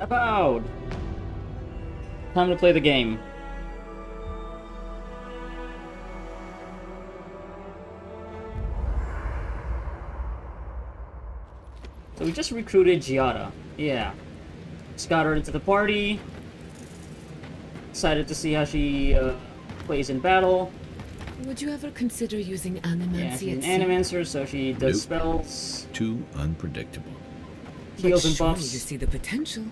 Avowed! Time to play the game. So we just recruited Giada. Yeah. Just got her into the party. Excited to see how she plays in battle. Would you ever consider using Yeah, animancy she's an at sea? animancer, so she does Nope. spells, Too unpredictable. heals But and surely you buffs. see the potential.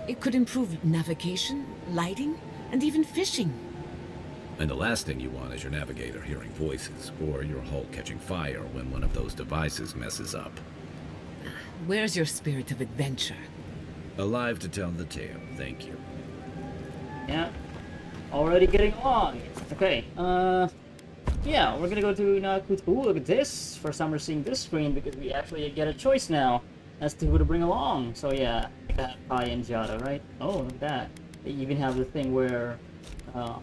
It could improve navigation, lighting, and even fishing. And the last thing you want is your navigator hearing voices, or your hull catching fire when one of those devices messes up. Where's your spirit of adventure? Alive to tell the tale, thank you. Yeah. Already getting along. Okay, yeah, we're gonna go to Nakuto. Ooh, look at this. First time we're seeing this screen because we actually get a choice now as to who to bring along. So yeah, we got Kai and Jada, right? Oh, look at that. They even have the thing where, well,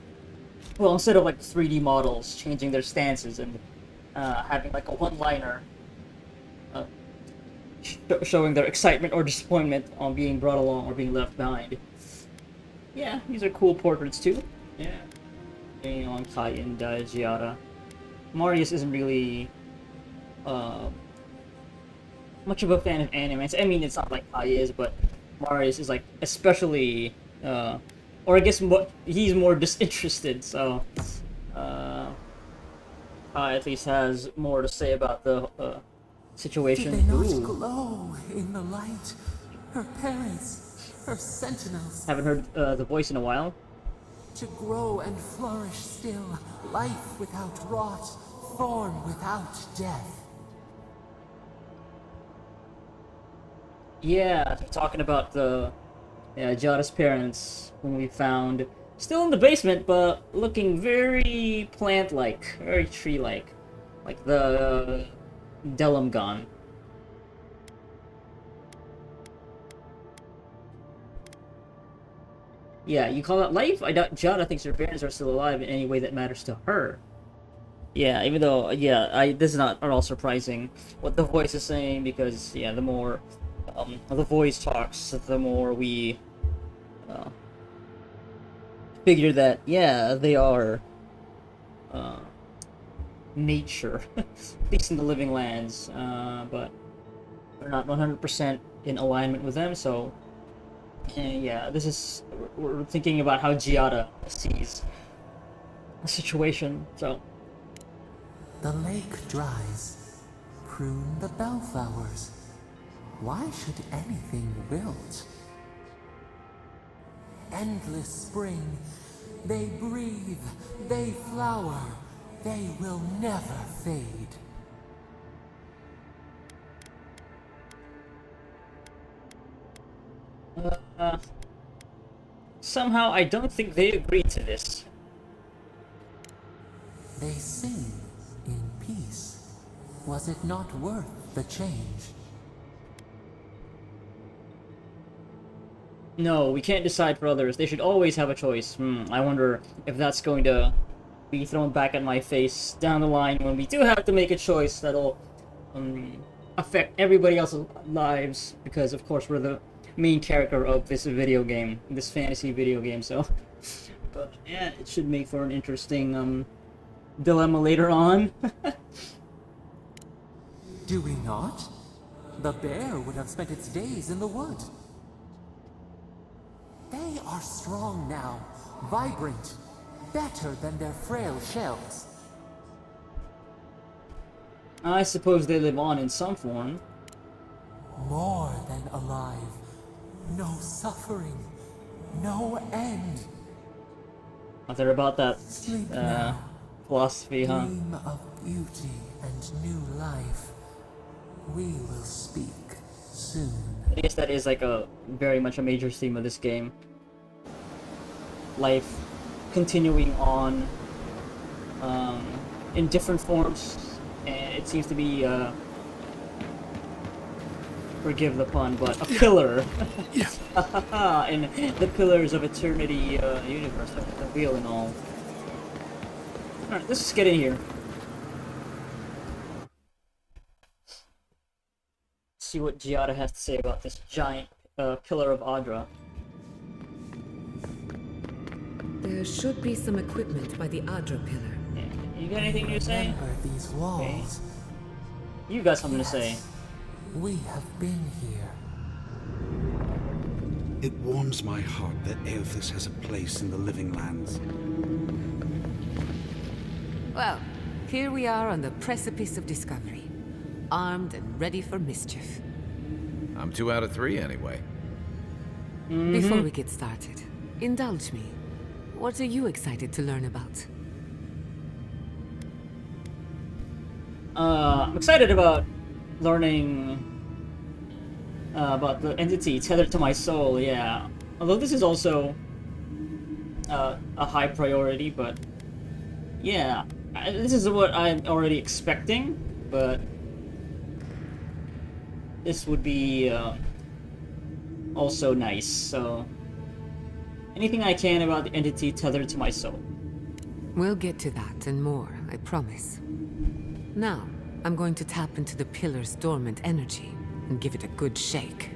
instead of like 3D models changing their stances and having like a one-liner uh, showing their excitement or disappointment on being brought along or being left behind. Yeah, these are cool portraits too. Yeah. On Kai and Giada. Marius isn't really much of a fan of anime. I mean, it's not like Kai is, but Marius is like especially, or I guess he's more disinterested. So, Kai at least has more to say about the situation. Did they not Ooh. glow in the light? Her parents, her sentinels, Haven't heard the voice in a while. to grow and flourish still, life without rot, form without death. Yeah, talking about the Jada's parents, whom we found still in the basement, but looking very plant-like, very tree-like, like the Delamgon. Yeah, you call that life? I doubt Jada thinks her parents are still alive in any way that matters to her. Yeah, even though, yeah, this is not at all surprising what the voice is saying, because, yeah, the more the voice talks, the more we uh, figure that, yeah, they are nature, at least in the living lands, but we're not 100% in alignment with them, so, yeah, this is, we're thinking about how Giada sees the situation, so. The lake dries. Prune the bellflowers. Why should anything wilt? Endless spring. They breathe. They flower. They will never fade. Somehow I don't think they agree to this. They sing in peace. Was it not worth the change? No, we can't decide for others. They should always have a choice. I wonder if that's going to be thrown back at my face down the line when we do have to make a choice that'll affect everybody else's lives, because of course we're the main character of this video game, this fantasy video game, so. But yeah, it should make for an interesting dilemma later on. Do we not? The bear would have spent its days in the wood. They are strong now, vibrant, better than their frail shells. I suppose they live on in some form. More than alive. No suffering. No end. They're about that Sleep now. philosophy, huh? Dream of beauty and new life. We will speak soon. I guess that is like a very much a major theme of this game. Life continuing on in different forms, and it seems to be forgive the pun, but a pillar in the Pillars of Eternity universe, the wheel and all. Alright, let's just get in here. See what Giada has to say about this giant pillar of Adra. There should be some equipment by the Adra pillar. Yeah. You got anything to say? Remember these walls. You got something to say. We have been here. It warms my heart that Aothis has a place in the living lands. Well, here we are on the precipice of discovery. Armed and ready for mischief. I'm 2 out of 3 anyway. Before we get started, indulge me. What are you excited to learn about? I'm excited about learning about the entity tethered to my soul, yeah. Although this is also a high priority, but yeah. This is what I'm already expecting, but this would be also nice, so anything I can about the entity tethered to my soul. We'll get to that and more, I promise. Now, I'm going to tap into the pillar's dormant energy and give it a good shake.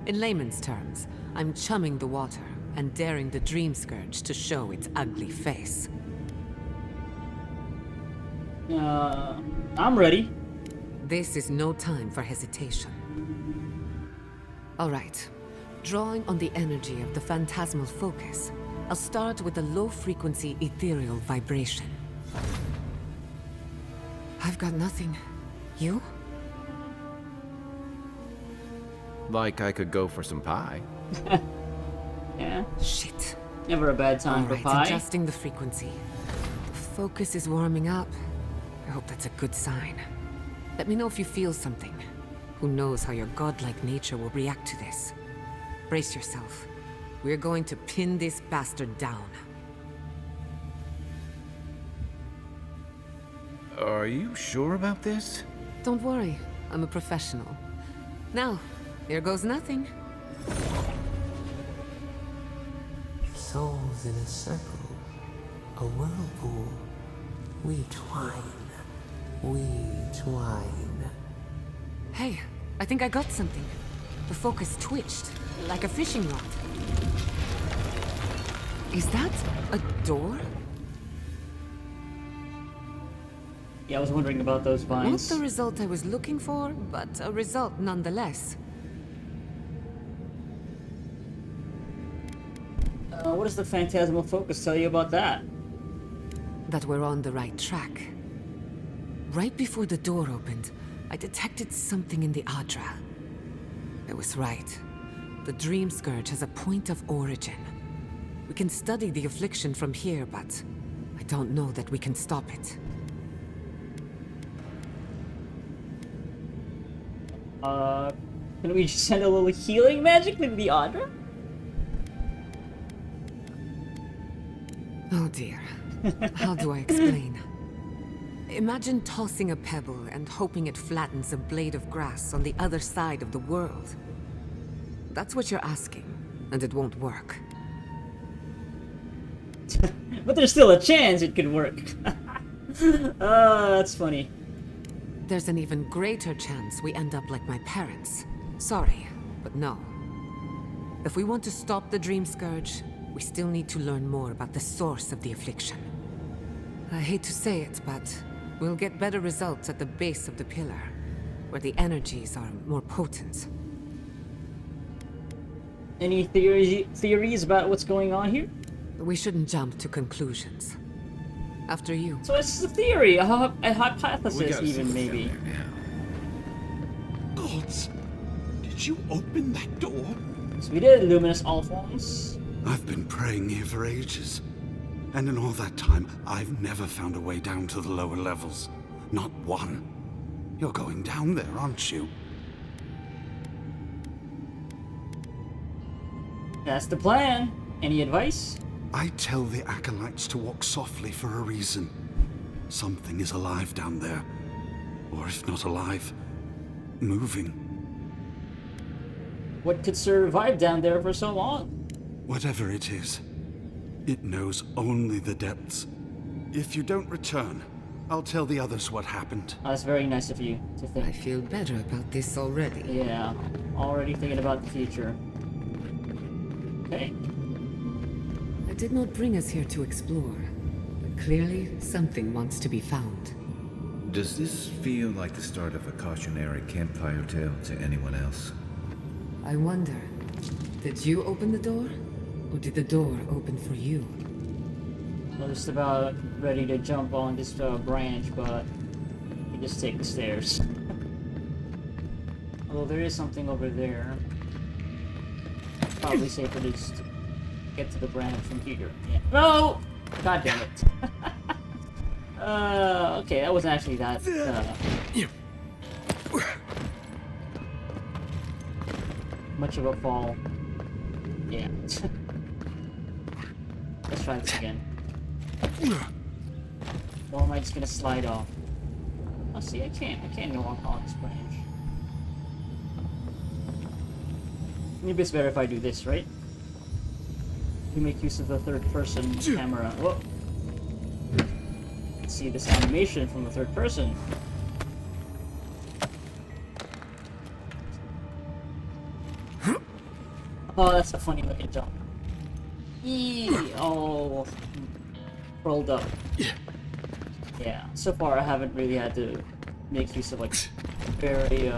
In layman's terms, I'm chumming the water and daring the Dream Scourge to show its ugly face. I'm ready. This is no time for hesitation. All right. Drawing on the energy of the phantasmal focus, I'll start with a low-frequency ethereal vibration. I've got nothing. You? Like I could go for some pie. Yeah. Shit. Never a bad time for All right, pie. adjusting the frequency. The focus is warming up. I hope that's a good sign. Let me know if you feel something. Who knows how your godlike nature will react to this. Brace yourself. We're going to pin this bastard down. Are you sure about this? Don't worry, I'm a professional. Now, here goes nothing. Souls in a circle, a whirlpool. We twine. We twine. Hey, I think I got something. The focus twitched, like a fishing rod. Is that a door? Yeah, I was wondering about those Not vines. the result I was looking for, but a result nonetheless. What does the phantasmal focus tell you about that? That we're on the right track. Right before the door opened, I detected something in the Adra. I was right. The Dream Scourge has a point of origin. We can study the affliction from here, but I don't know that we can stop it. Can we just send a little healing magic to the Adra? Oh dear. How do I explain? Imagine tossing a pebble and hoping it flattens a blade of grass on the other side of the world. That's what you're asking, and it won't work. But there's still a chance it could work. That's funny. There's an even greater chance we end up like my parents. Sorry, but no. If we want to stop the Dream Scourge, we still need to learn more about the source of the affliction. I hate to say it, but we'll get better results at the base of the pillar, where the energies are more potent. Any theories about what's going on here? We shouldn't jump to conclusions. After you. So it's a theory, a We hypothesis gotta see even, what's maybe. down there now. Gods, did you open that door? So we did, Luminous Alphonse. I've been praying here for ages. And in all that time, I've never found a way down to the lower levels. Not one. You're going down there, aren't you? That's the plan. Any advice? I tell the acolytes to walk softly for a reason. Something is alive down there. Or if not alive, moving. What could survive down there for so long? Whatever it is, it knows only the depths. If you don't return, I'll tell the others what happened. That's very nice of you to I think. feel better about this already. did not bring us here to explore, but clearly something wants to be found. Does this feel like the start of a cautionary campfire tale to anyone else? I wonder, did you open the door? Or did the door open for you? I'm just about ready to jump on this branch, but we just take the stairs. Although there is something over there. Probably safer to just get to the branch from here. Yeah. No! God damn it. Okay, that wasn't actually that, much of a fall. Yeah. Let's try this again. Or am I just gonna slide off? Oh, see, I can't go on this branch. Maybe it's better if I do this, right? You make use of the third-person camera. Whoa. Let's see this animation from the third person. Oh, that's a funny looking jump. Eee! Oh, rolled up. Yeah, so far I haven't really had to make use of like very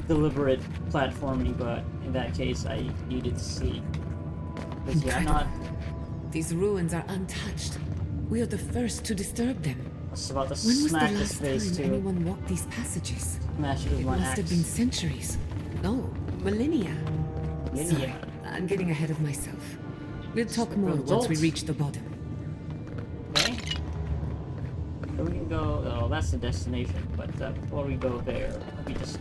deliberate platforming, but in that case I needed to see. Because yeah, I'm not. These ruins are untouched. We are the first to disturb them. I was about to When was the smack his last face time too. anyone walked these passages? Smash it with It my must axe. have been centuries. No, millennia. Millennia. Sorry, I'm getting ahead of myself. We'll talk more once we Results. reach the bottom. Okay. So we can go. Oh, that's the destination. But before we go there, let me just.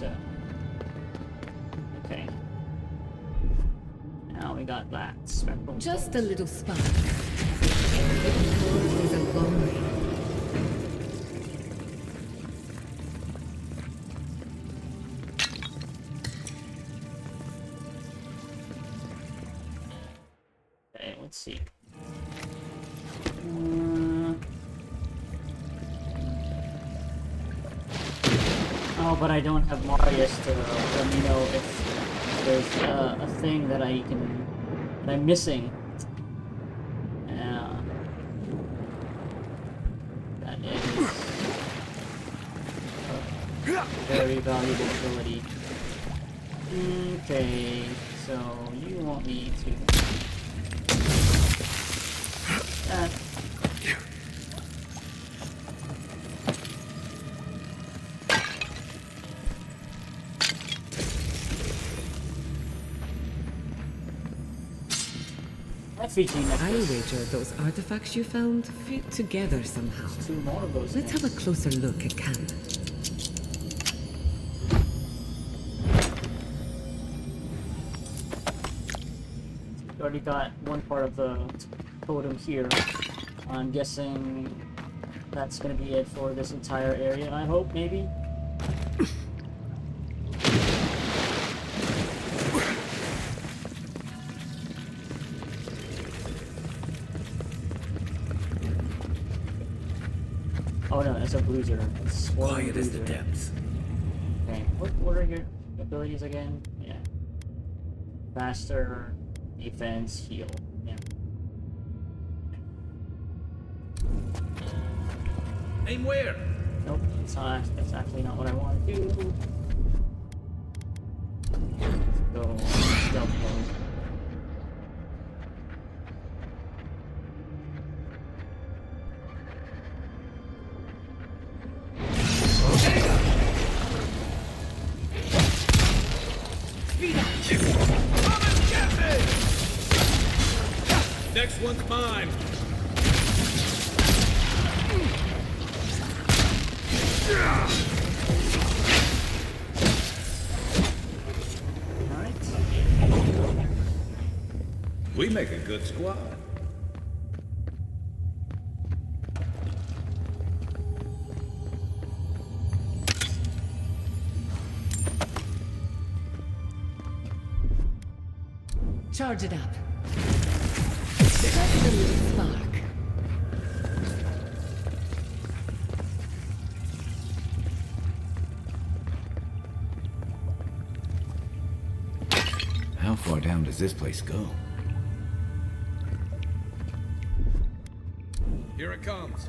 Okay. Now we got that spectral. Just a little spark. It goes a long way. Okay, let's see. Oh, but I don't have Marius to let me know if there's a thing that I'm missing. Yeah. That is a very valuable ability. Okay, so you want me to. Fiji I necklace. wager those artifacts you found fit together somehow. Two more of those. Let's have a closer look at Can. Already got one part of the totem here. I'm guessing that's gonna be it for this entire area. I hope, maybe. Oh no, that's a bruiser. It's Quiet as the bruiser. depths. Okay, what are your abilities again? Yeah. Faster, defense, heal. Yeah. Aim where? Nope, it's not. That's actually not what I want to do. Let's go stealth mode. Next one's mine. Alright. We make a good squad. Charge it up. Just a little spark. How far down does this place go? Here it comes.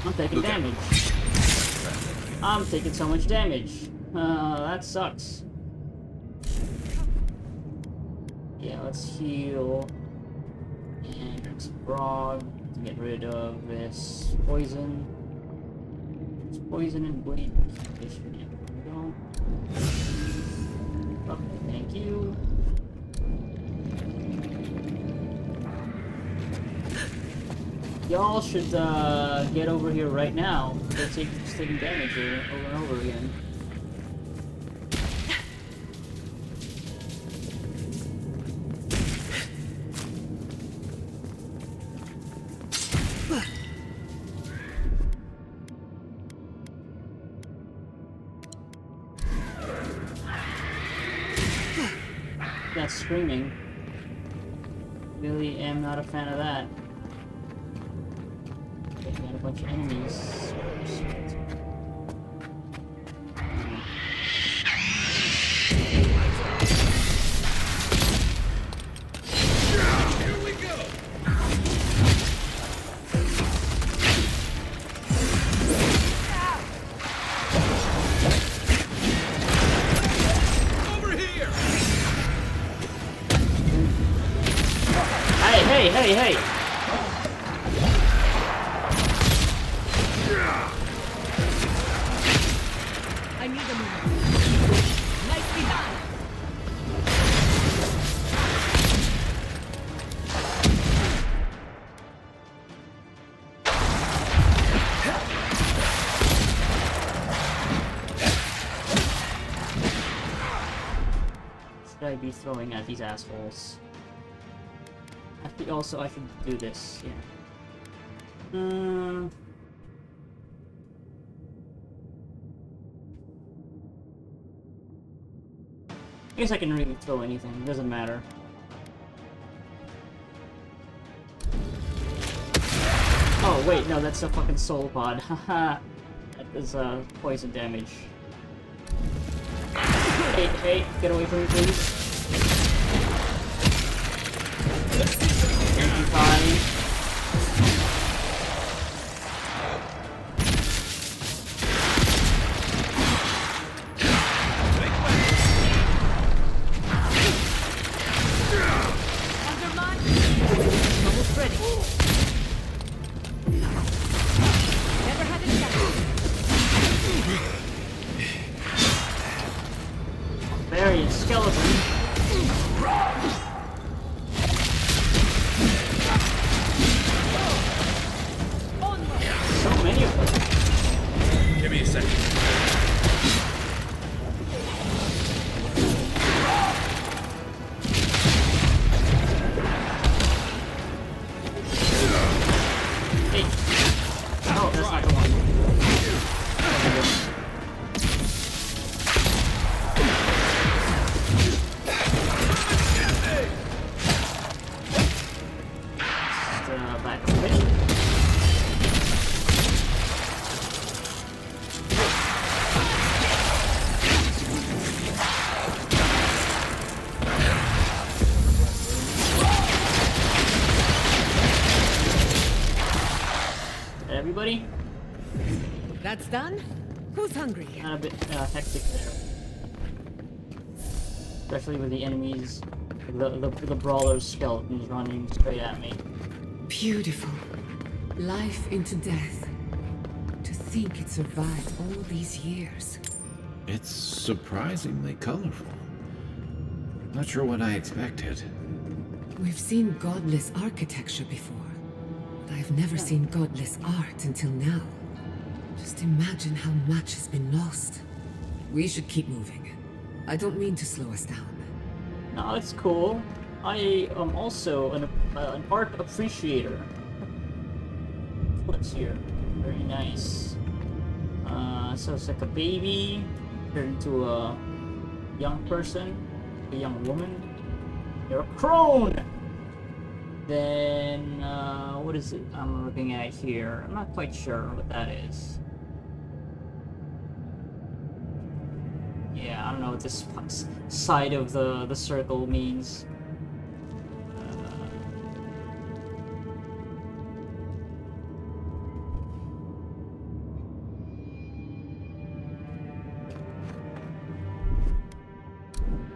I'm taking damage. I'm taking so much damage. That sucks. Yeah, let's heal. And drink some grog to get rid of this poison. It's poison and bleed. There we go. Okay, thank you. Y'all should get over here right now. They're taking damage here over and over again. That screaming. Really am not a fan of that. Got a bunch of enemies. Here we go. Over here. Hey! I need a move. Nicely done. Should I be throwing at these assholes? Actually, also I should do this. Yeah. I guess I can really throw anything, it doesn't matter. Oh wait, no, that's a fucking soul pod. Haha. That does poison damage. Hey, get away from me, please. Thank you, Connie. Barbarian skeleton. So many of them. Give me a second. Hey. Oh, that's not the one. Just back up a bit. Everybody? That's done? Who's hungry? Not a bit hectic there. Especially with the enemies, the brawler skeletons running straight at me. Beautiful. Life into death. To think it survived all these years. It's surprisingly colorful. Not sure what I expected. We've seen godless architecture before, but I've never seen godless art until now. Just imagine how much has been lost. We should keep moving. I don't mean to slow us down. No, it's cool. I am also an art appreciator. What's here? Very nice. So it's like a baby turned into a young person, a young woman. You're a crone! Then, what is it I'm looking at here? I'm not quite sure what that is. Yeah, I don't know what this side of the circle means.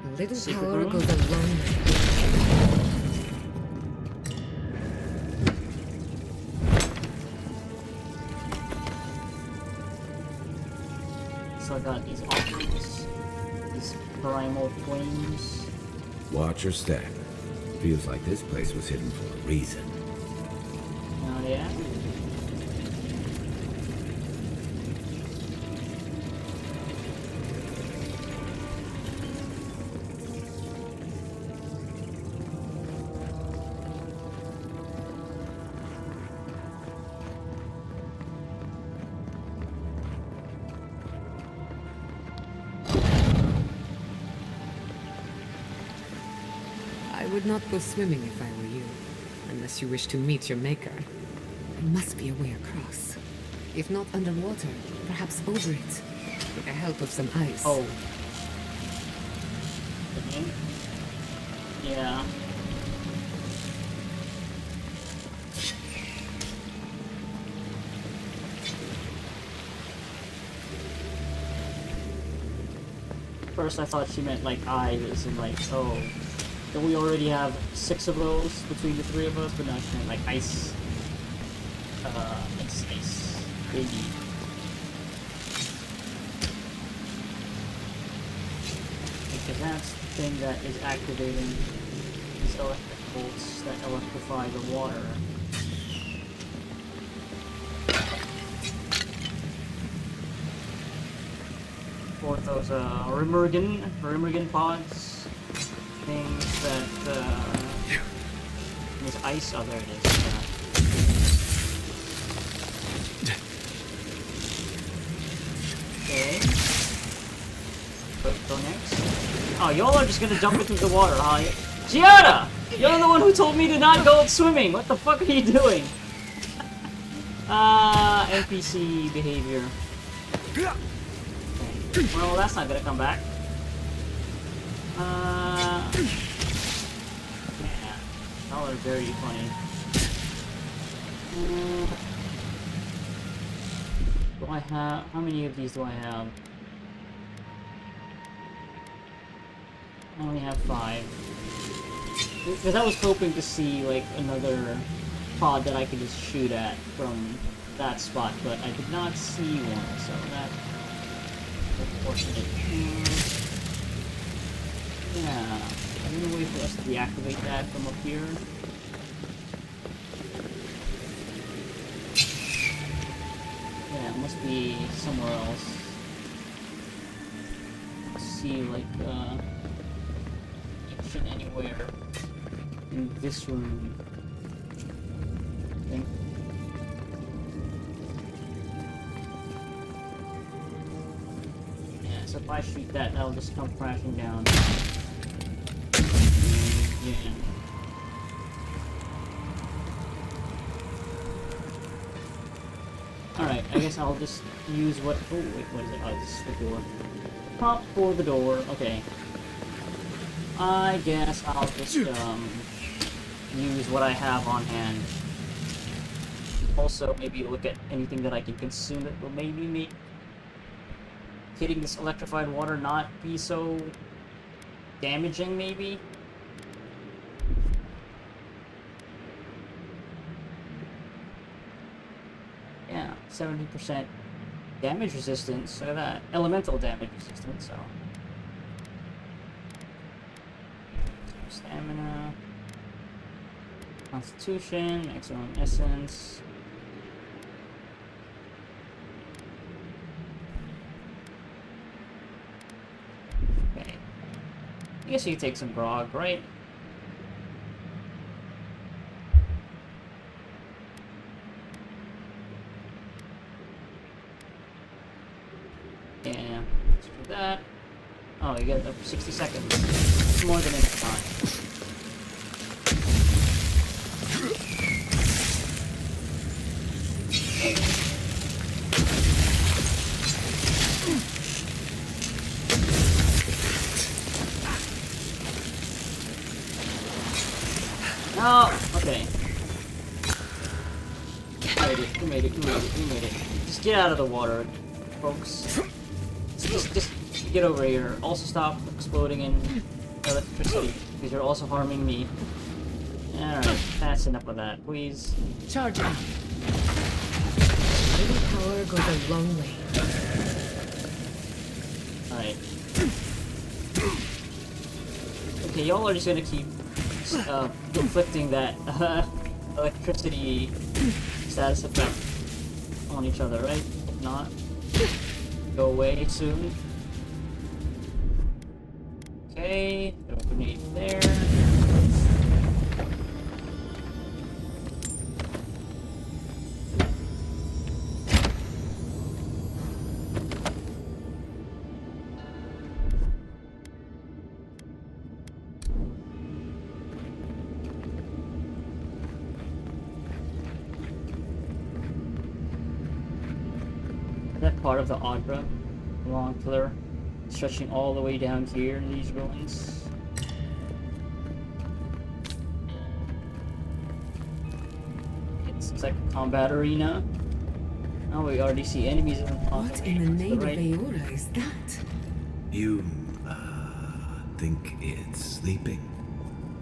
A little Secret power room? goes a long way. So I got these offerings, these primal flames. Watch your step. Feels like this place was hidden for a reason. Oh yeah? I would not go swimming if I were you, unless you wish to meet your maker. There must be a way across. If not underwater, perhaps over it, with the help of some ice. Oh. Okay. Yeah. First I thought she meant like eyes and like, oh. Then we already have 6 of those between the 3 of us, but now she meant like ice. Ice. Baby. Because that's the thing that is activating these electric bolts that electrify the water. For those Rimmergen pods, things that there's ice. Oh, there it is. Okay. Go next. Oh, y'all are just gonna jump into the water, huh? Giada! You're the one who told me to not go swimming. What the fuck are you doing? NPC behavior. Okay. Well, that's not gonna come back. Yeah. Y'all are very funny. Do I have... How many of these do I have? I only have 5. Because I was hoping to see, like, another pod that I could just shoot at from that spot, but I did not see one, so that's unfortunate. Yeah. Is there a way for us to deactivate that from up here? Yeah, it must be somewhere else. Let's see, like, option anywhere in this room. Okay. Yeah, so if I shoot that, that'll just come crashing down. Yeah. Alright, I guess I'll just use what... Oh, wait, what is it? Oh, this is the door. Pop for the door. Okay. I guess I'll just, use what I have on hand. Also, maybe look at anything that I can consume that will maybe make hitting this electrified water not be so damaging, maybe? Yeah, 70% damage resistance. Look at that. Elemental damage resistance, so. Stamina. Constitution, maximum essence. Okay. I guess you take some grog, right? Yeah, let's do that. Oh, you get it up for 60 seconds. It's more than enough time. Oh, okay. We made it. Just get out of the water, folks. Just get over here. Also stop exploding in electricity, because you're also harming me. Alright, that's enough of that, please. Charging. Little power goes a long way. Alright. Okay, y'all are just gonna keep inflicting that electricity status effect on each other, right? If not, go away soon. Okay, throw a grenade there. That part of the Agra, long pillar, stretching all the way down here in these ruins. It's like a combat arena. Now we already see enemies in the What in the name of Aora is that? You, think it's sleeping?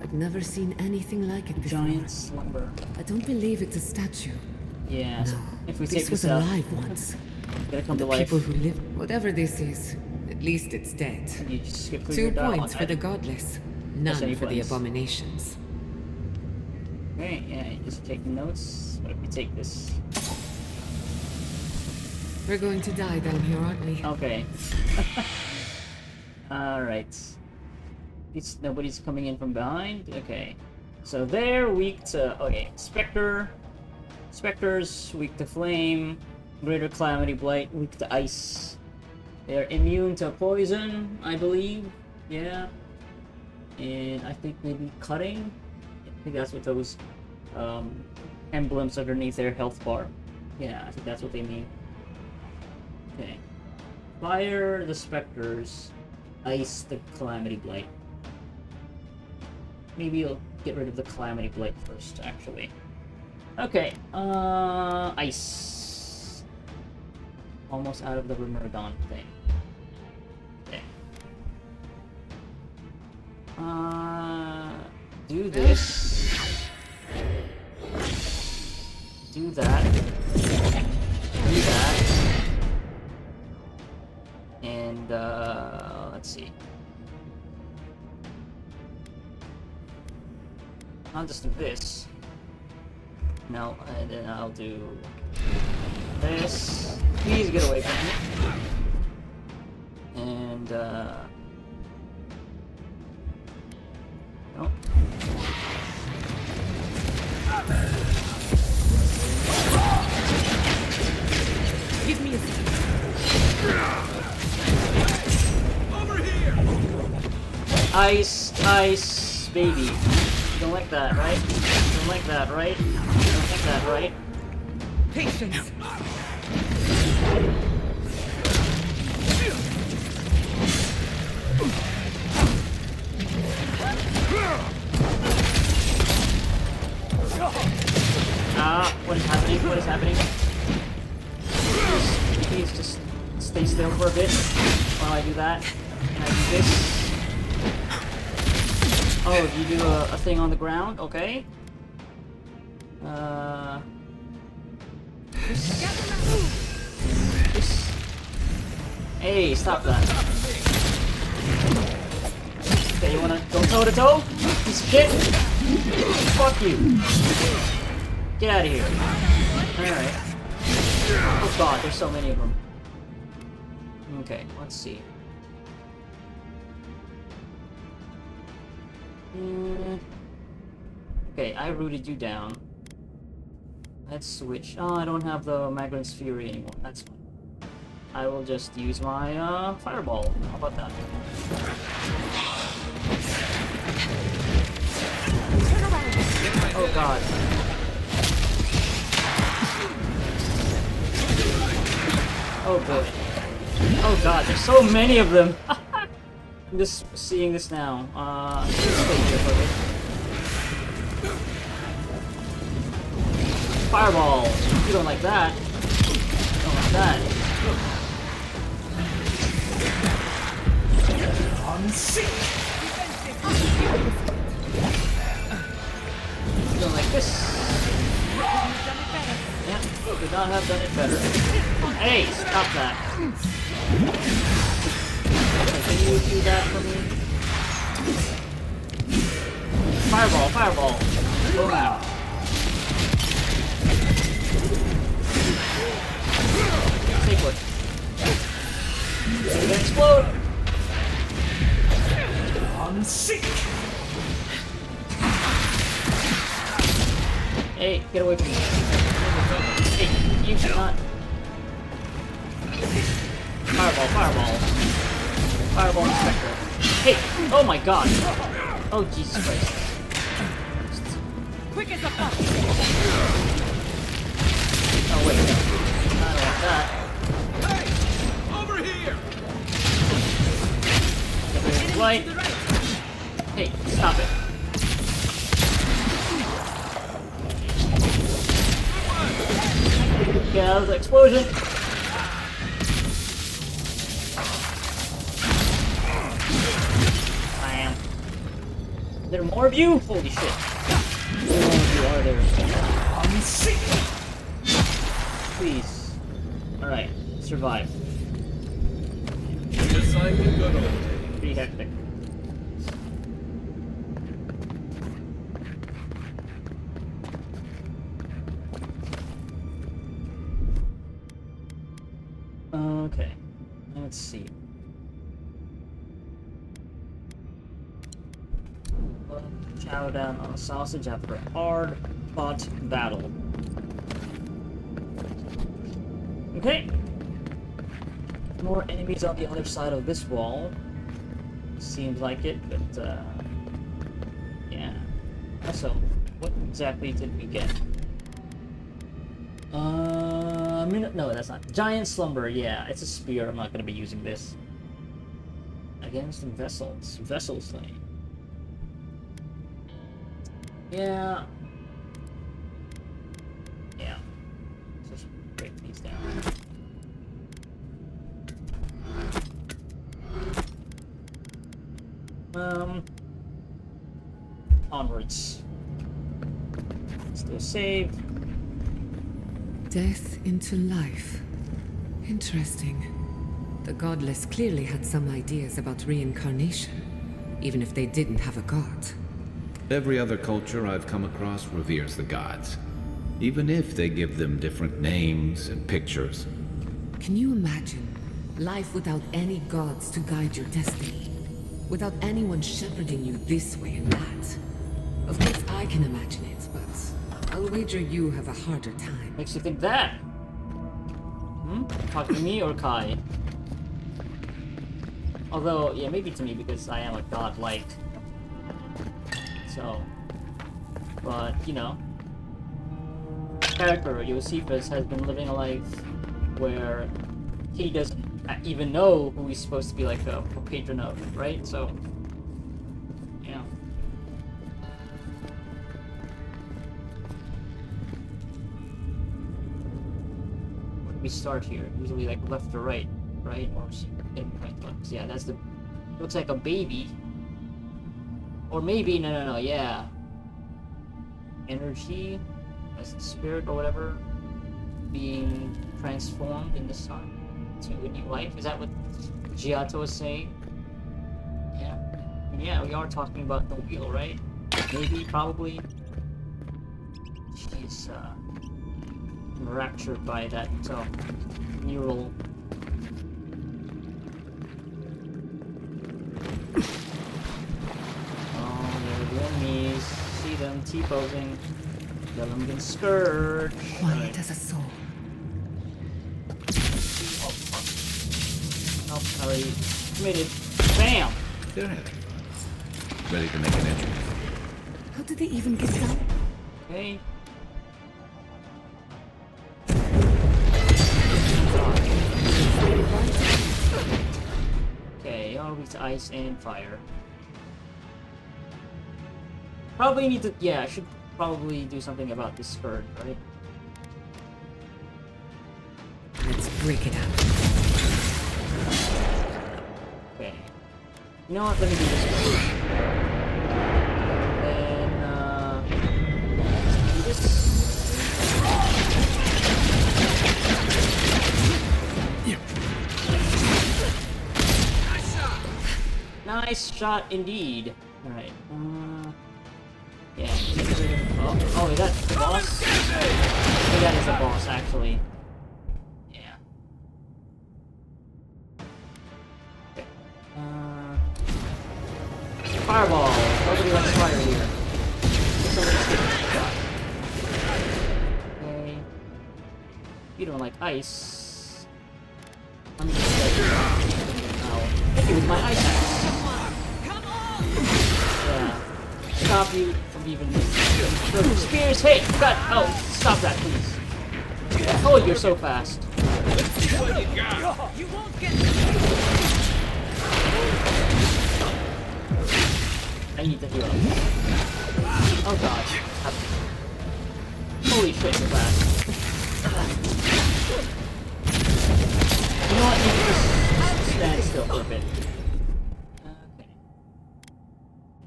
I've never seen anything like it before. Giant slumber. I don't believe it's a statue. Yeah, so No, if we this take was this out, alive once. it's gonna come to The life. people who live, whatever this is, at least it's dead. You just skip through 2 your dialogue, points for the right? godless, Plus any none for the points. abominations. Okay, yeah, just taking notes. What if we take this? We're going to die down here, aren't we? Okay. Alright. Nobody's coming in from behind? Okay. So they're weak to... Okay, Spectres, weak to flame. Greater Calamity Blight, weak to ice. They're immune to poison, I believe. Yeah. And I think maybe cutting? I think that's what those emblems underneath their health bar. Yeah, I think that's what they mean. Okay. Fire the Spectres. Ice the Calamity Blight. Maybe I'll get rid of the Calamity Blight first, actually. Okay, ice. Almost out of the Remergon thing. Okay. Do this. Do that. Do that. And, let's see. I'll just do this. No, and then I'll do this. Please get away from me. And, no. Give me a Ice, baby. You don't like that, right? You don't like that, right? You don't like that, right? patience. What is happening? What is happening? Please just stay still for a bit while I do that. And I do this. Oh, you do a thing on the ground? Okay. This. Hey, stop that. Okay, you wanna go toe to toe? Piece of shit? Fuck you. Get out of here. Alright. Oh god, there's so many of them. Okay, let's see. Okay, I rooted you down. Let's switch. Oh, I don't have the Magrin's Fury anymore. That's fine. I will just use my Fireball. How about that? Oh god. Oh boy. Oh god, there's so many of them! I'm just seeing this now. Stay here for a bit. Fireball! You don't like that. You don't like that. On sick. You don't like this. Yeah, could not have done it better. Hey, stop that. Can you do that for me? Fireball, fireball. Boom. Take what? It's gonna explode. On sick. Hey, get away from me. Hey, you cannot. Fireball, fireball. Fireball inspector. Hey! Oh my god! Oh Jesus Christ. Quick as a fuck. Oh wait, no. I don't want that. Hey! Over here! Get rid of the light. Hey, stop it. Get out of the explosion. Bam. Is there more of you? Holy shit. There more of you are there. On sick. Please. Alright, survive. Just like the good old days. Pretty hectic. Okay, let's see. Chow down on a sausage after a hard-fought battle. Okay. More enemies on the other side of this wall. Seems like it, but yeah. Also, what exactly did we get? No, that's not. Giant Slumber, yeah, it's a spear. I'm not gonna be using this. Against vessels. Vessel slaying. Yeah. Yeah. Let's just break these down. Onwards. Still save. Death into life. Interesting. The godless clearly had some ideas about reincarnation, even if they didn't have a god. Every other culture I've come across reveres the gods, even if they give them different names and pictures. Can you imagine life without any gods to guide your destiny? Without anyone shepherding you this way and that? Of course I can imagine it, but I'll wager you have a harder time. Makes you think that. Talking to me or Kai? Although, yeah, maybe to me because I am a godlike. So, but you know, character Josephus has been living a life where he doesn't even know who he's supposed to be like a patron of, right? So, yeah. Where do we start here? Usually like left or right, right? Or right. Yeah, that's the. Looks like a baby. Or maybe, no, yeah. Energy, as the spirit or whatever, being transformed in the sun to a new life. Is that what Giotto is saying? Yeah. Yeah, we are talking about the wheel, right? Maybe, probably. She's enraptured by that neural. Enemies, see them T-posing. Gilligan Scourge. Quiet as a soul. Oh, sorry. Committed. Bam! They're having fun. Ready to make an entrance. How did they even get down? Okay. Okay, all weak to ice and fire. Probably need to, yeah, I should probably do something about this scourge, right? break it up. Okay. You know what? Let me do this first. Then, do this. Nice shot indeed. Alright, yeah. Oh, is that the boss? I think that is the boss, actually. Yeah. Okay. Fireball! Nobody likes fire here. Okay. You don't like ice. Let me just hit you with my ice axe. Yeah. Stop you from even spears. Hey, God! Oh, stop that, please. Oh, you're so fast. I need to heal. Oh God. Holy shit, you're fast. You know what? You can just stand still for a bit.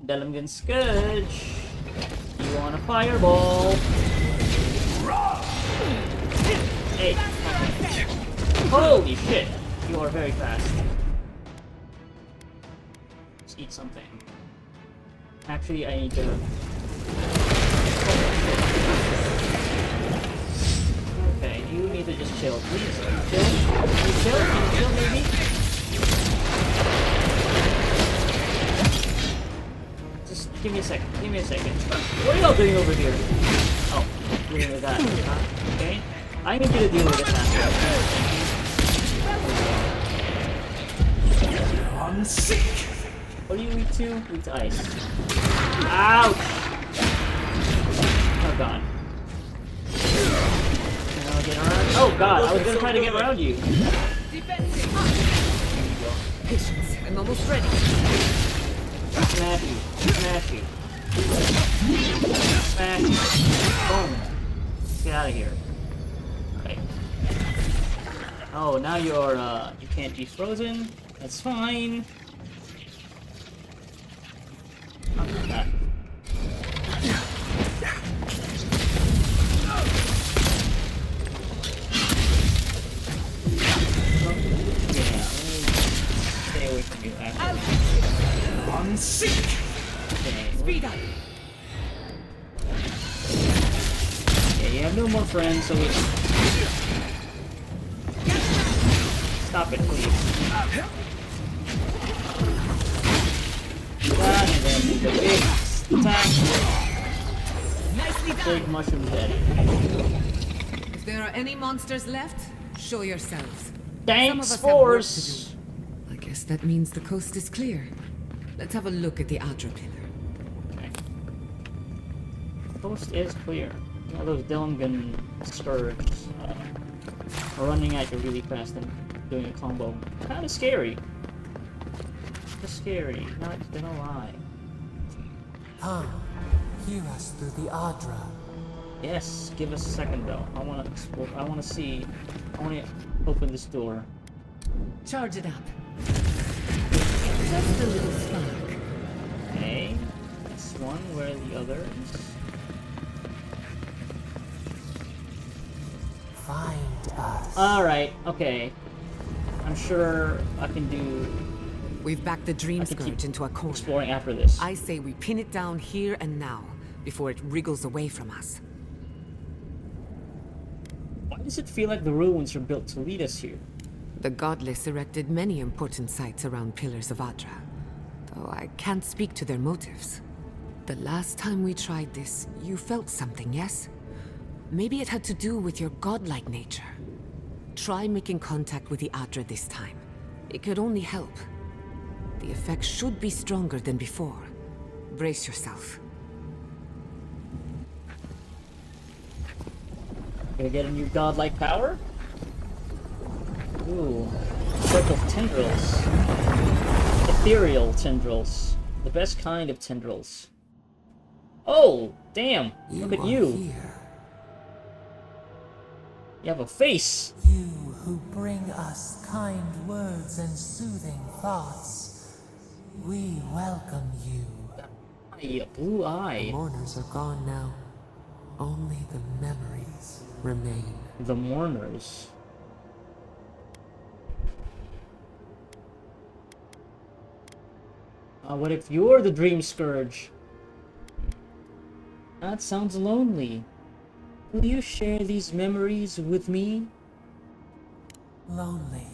Delmgan Scourge. You want a fireball? Hey. Holy shit. You are very fast. Let's eat something. Actually, I need to... Okay, you need to just chill, please. Chill? Can you chill? Can you chill, maybe? Just give me a second. Give me a second. What are y'all doing over here? Oh, dealing with that. Okay. I need you to deal with it faster. I'm sick. What do you eat to? Eat to ice. Ouch! Oh God. Get around. Oh God! I was gonna try to get around you. Patience. I'm almost ready. Smash you. Smash you. Smash you. Boom. Get out of here. Alright. Oh, now you're, you can't be frozen. That's fine. How about that? Stay away from you after. I'm sick. Okay. Speed up. Yeah, you have no more friends, so we... Stop it, please. That, and then the big attack. Nicely done. Big mushroom head. If there are any monsters left, show yourselves. Some of Thanks, us have work to Force! do. I guess that means the coast is clear. Let's have a look at the Adra pillar. Okay. Coast is clear. Yeah, those Delmgan Scourges are running at you really fast and doing a combo. Kinda scary. Just scary, not gonna lie. Come, hear us through the Adra. Yes, give us a second though. I wanna explore, I wanna see, I wanna open this door. Charge it up. Just a little spark. Okay, this one, where are the others? Find us. Alright, okay. I'm sure I can do We've backed the Dream I can keep Scourge into a corner. exploring after this. I say we pin it down here and now, before it wriggles away from us. Why does it feel like the ruins are built to lead us here? The Godless erected many important sites around Pillars of Adra, though I can't speak to their motives. The last time we tried this, you felt something, yes? Maybe it had to do with your godlike nature. Try making contact with the Adra this time. It could only help. The effect should be stronger than before. Brace yourself. Gonna get a new godlike power? Ooh. Purple tendrils. Ethereal tendrils. The best kind of tendrils. Oh, damn! Look at are you. Here. You have a face. You who bring us kind words and soothing thoughts, we welcome you. A blue The eye. mourners are gone now. Only the memories remain. The mourners. What if you're the Dream Scourge? That sounds lonely. Will you share these memories with me? Lonely,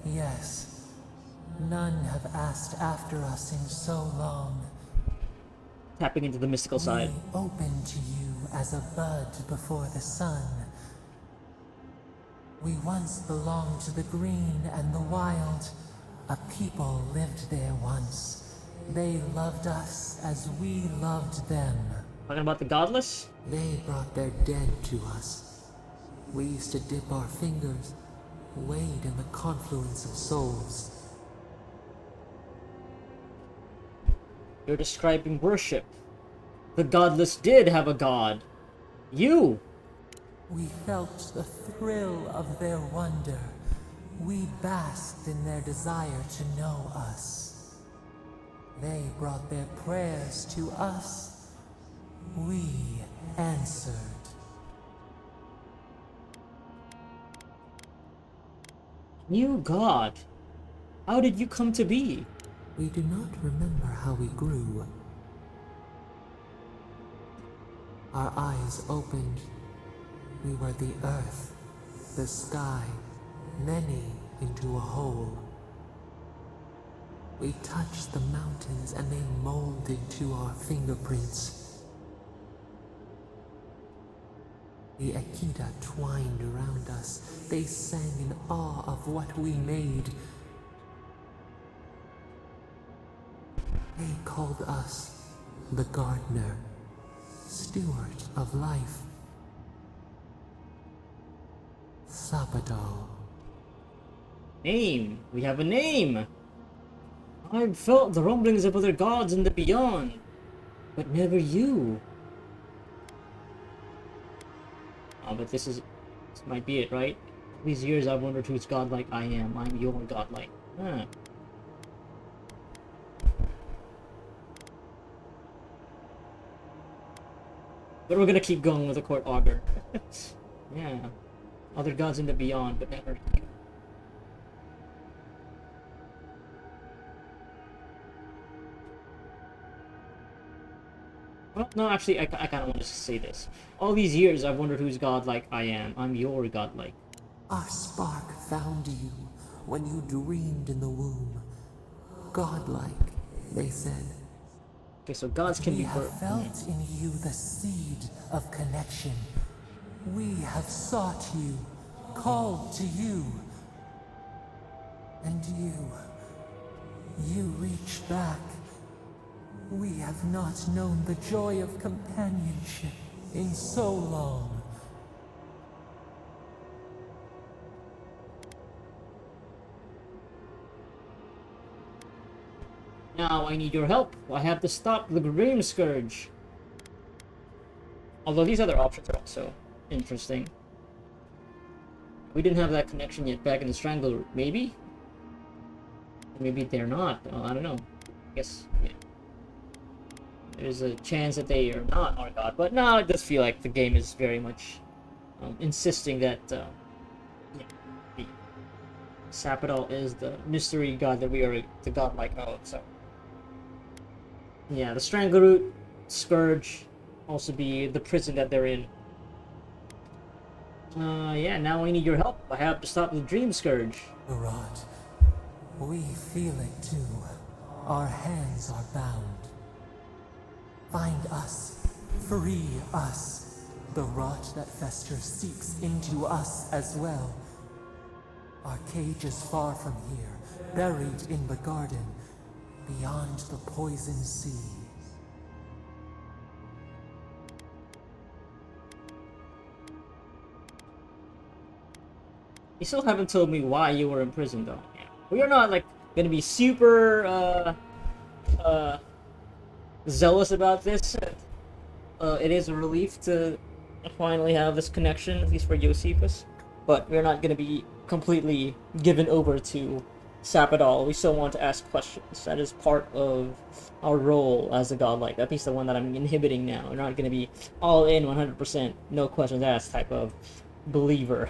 yes. None have asked after us in so long. Tapping into the mystical side. We open to you as a bud before the sun. We once belonged to the green and the wild. A people lived there once. They loved us as we loved them. Talking about the godless? They brought their dead to us. We used to dip our fingers, wade in the confluence of souls. You're describing worship. The godless did have a god. You! We felt the thrill of their wonder. We basked in their desire to know us. They brought their prayers to us. We answered. New god. How did you come to be? We do not remember how we grew. Our eyes opened. We were the earth, the sky, many into a whole. We touched the mountains and they molded to our fingerprints. The Akita twined around us. They sang in awe of what we made. They called us the gardener, steward of life. Sabado. Name. We have a name. I've felt the rumblings of other gods in the beyond, but never you. Oh, but this might be it, right? These years I've wondered whose godlike I am. I'm your godlike. Huh. But we're gonna keep going with the court augur. Yeah. Other gods in the beyond, but never you. Well, no, actually, I kind of want to say this. All these years, I've wondered whose godlike I am. I'm your godlike. Our spark found you when you dreamed in the womb. Godlike, they said. Okay, so gods can We be have felt in you the seed of connection. We have sought you, called to you. And you reach back. We have not known the joy of companionship in so long. Now I need your help. I have to stop the Grim Scourge. Although these other options are also interesting. We didn't have that connection yet back in the Strangler route. Maybe? Maybe they're not. I don't know. I guess, yeah. There's a chance that they are not our god. But now it does feel like the game is very much insisting that yeah, the Sapadal is the mystery god that we are the godlike of. So yeah, the Strangler route, Scourge, also be the prison that they're in. Yeah, now I need your help. I have to stop the Dream Scourge. Rot, we feel it too. Our hands are bound. Find us. Free us. The rot that festers seeps into us as well. Our cage is far from here, buried in the garden, beyond the poison sea. You still haven't told me why you were in prison, though. Yeah. We are not, like, gonna be super, zealous about this. It is a relief to finally have this connection, at least for Josephus. but we're not gonna be completely given over to sap it all. We still want to ask questions. That is part of our role as a godlike. At least the one that I'm inhibiting now. We're not gonna be all in 100%, no questions asked type of believer.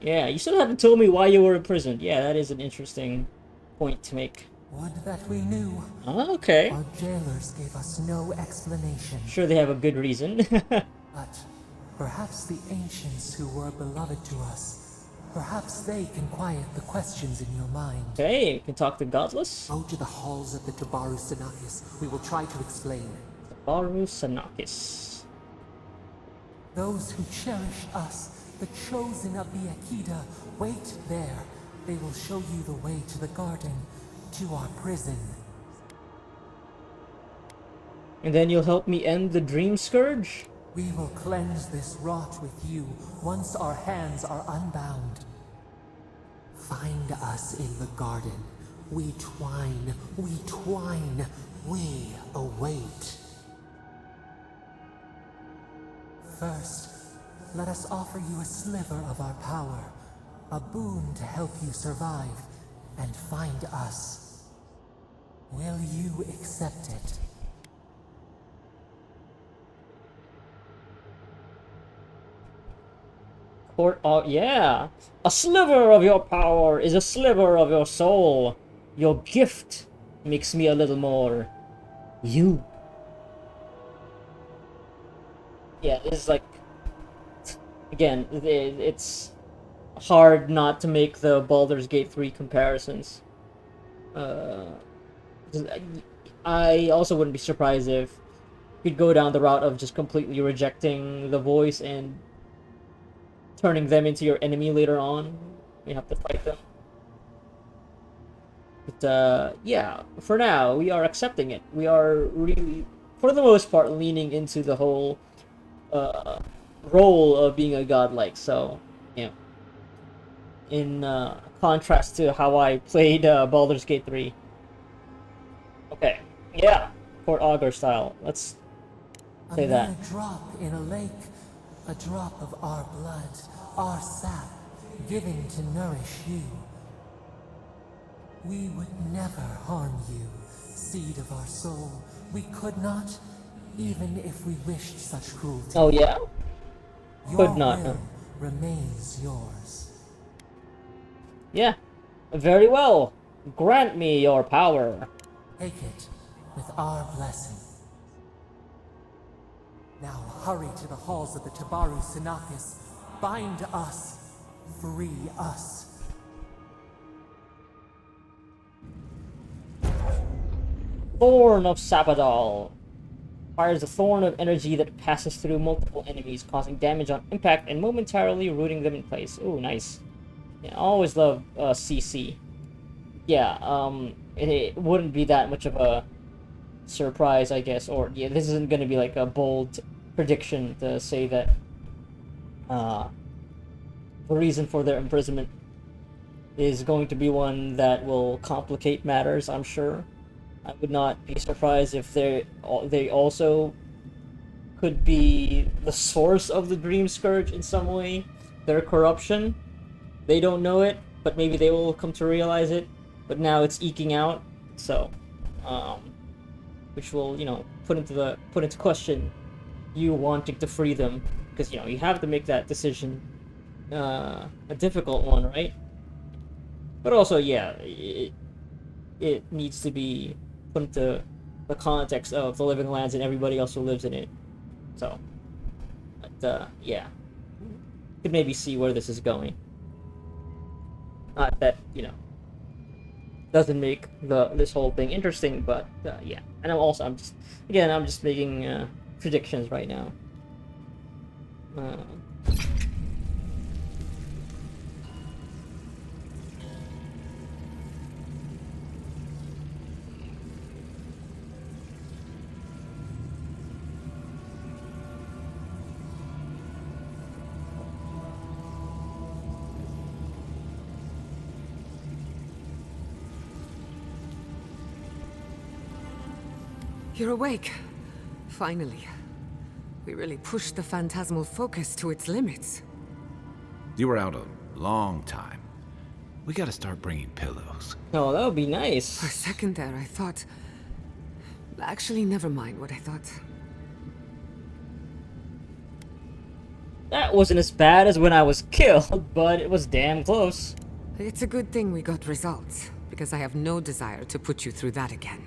Yeah, you still haven't told me why you were imprisoned. Yeah, that is an interesting point to make. Would that we knew. Oh, okay. Our jailers gave us no explanation. Sure, they have a good reason. But perhaps the ancients who were beloved to us, perhaps they can quiet the questions in your mind. Okay, you can talk to Godless. Go to the halls of the Tabaru Sanakis. We will try to explain. Baru Sanakis. Those who cherish us, the chosen of the Akita, wait there. They will show you the way to the garden, to our prison. And then you'll help me end the Dream Scourge? We will cleanse this rot with you once our hands are unbound. Find us in the garden. We twine, we await. First, let us offer you a sliver of our power, a boon to help you survive and find us. Will you accept it? Yeah. A sliver of your power is a sliver of your soul. Your gift makes me a little more you. Yeah, it's like, again, it's hard not to make the Baldur's Gate 3 comparisons. I also wouldn't be surprised if you'd go down the route of just completely rejecting the voice and turning them into your enemy later on. You have to fight them. But, yeah, for now, we are accepting it. We are really, for the most part, leaning into the whole role of being a godlike. So, yeah. In contrast to how I played Baldur's Gate 3. Okay, yeah, Port Augur style. Let's say that. A mere drop in a lake, a drop of our blood, our sap, given to nourish you. We would never harm you, seed of our soul. We could not, even if we wished such cruelty. Oh yeah? Your Could not. will remains yours. Yeah, very well. Grant me your power. Take it with our blessing. Now hurry to the halls of the Tabaru Sanakis. Bind us. Free us. Thorn of Sapadal. Fires a thorn of energy that passes through multiple enemies, causing damage on impact and momentarily rooting them in place. Ooh, nice. Yeah, I always love CC. Yeah, it wouldn't be that much of a surprise, I guess, or yeah, this isn't going to be like a bold prediction to say that the reason for their imprisonment is going to be one that will complicate matters, I'm sure. I would not be surprised if they also could be the source of the Dream Scourge in some way. Their corruption. They don't know it, but maybe they will come to realize it. But now it's eking out, so which will, you know, put into question you wanting to free them, because you know you have to make that decision, a difficult one, right? But also, yeah, it needs to be put into the context of the Living Lands and everybody else who lives in it. So, but yeah, could maybe see where this is going. Not that, you know, doesn't make this whole thing interesting, but yeah. And I'm just making predictions right now. You're awake. Finally. We really pushed the phantasmal focus to its limits. You were out a long time. We gotta start bringing pillows. Oh, that would be For a nice. second there, I thought... Actually, never mind what I thought. That wasn't as bad as when I was killed, but it was damn close. It's a good thing we got results, because I have no desire to put you through that again.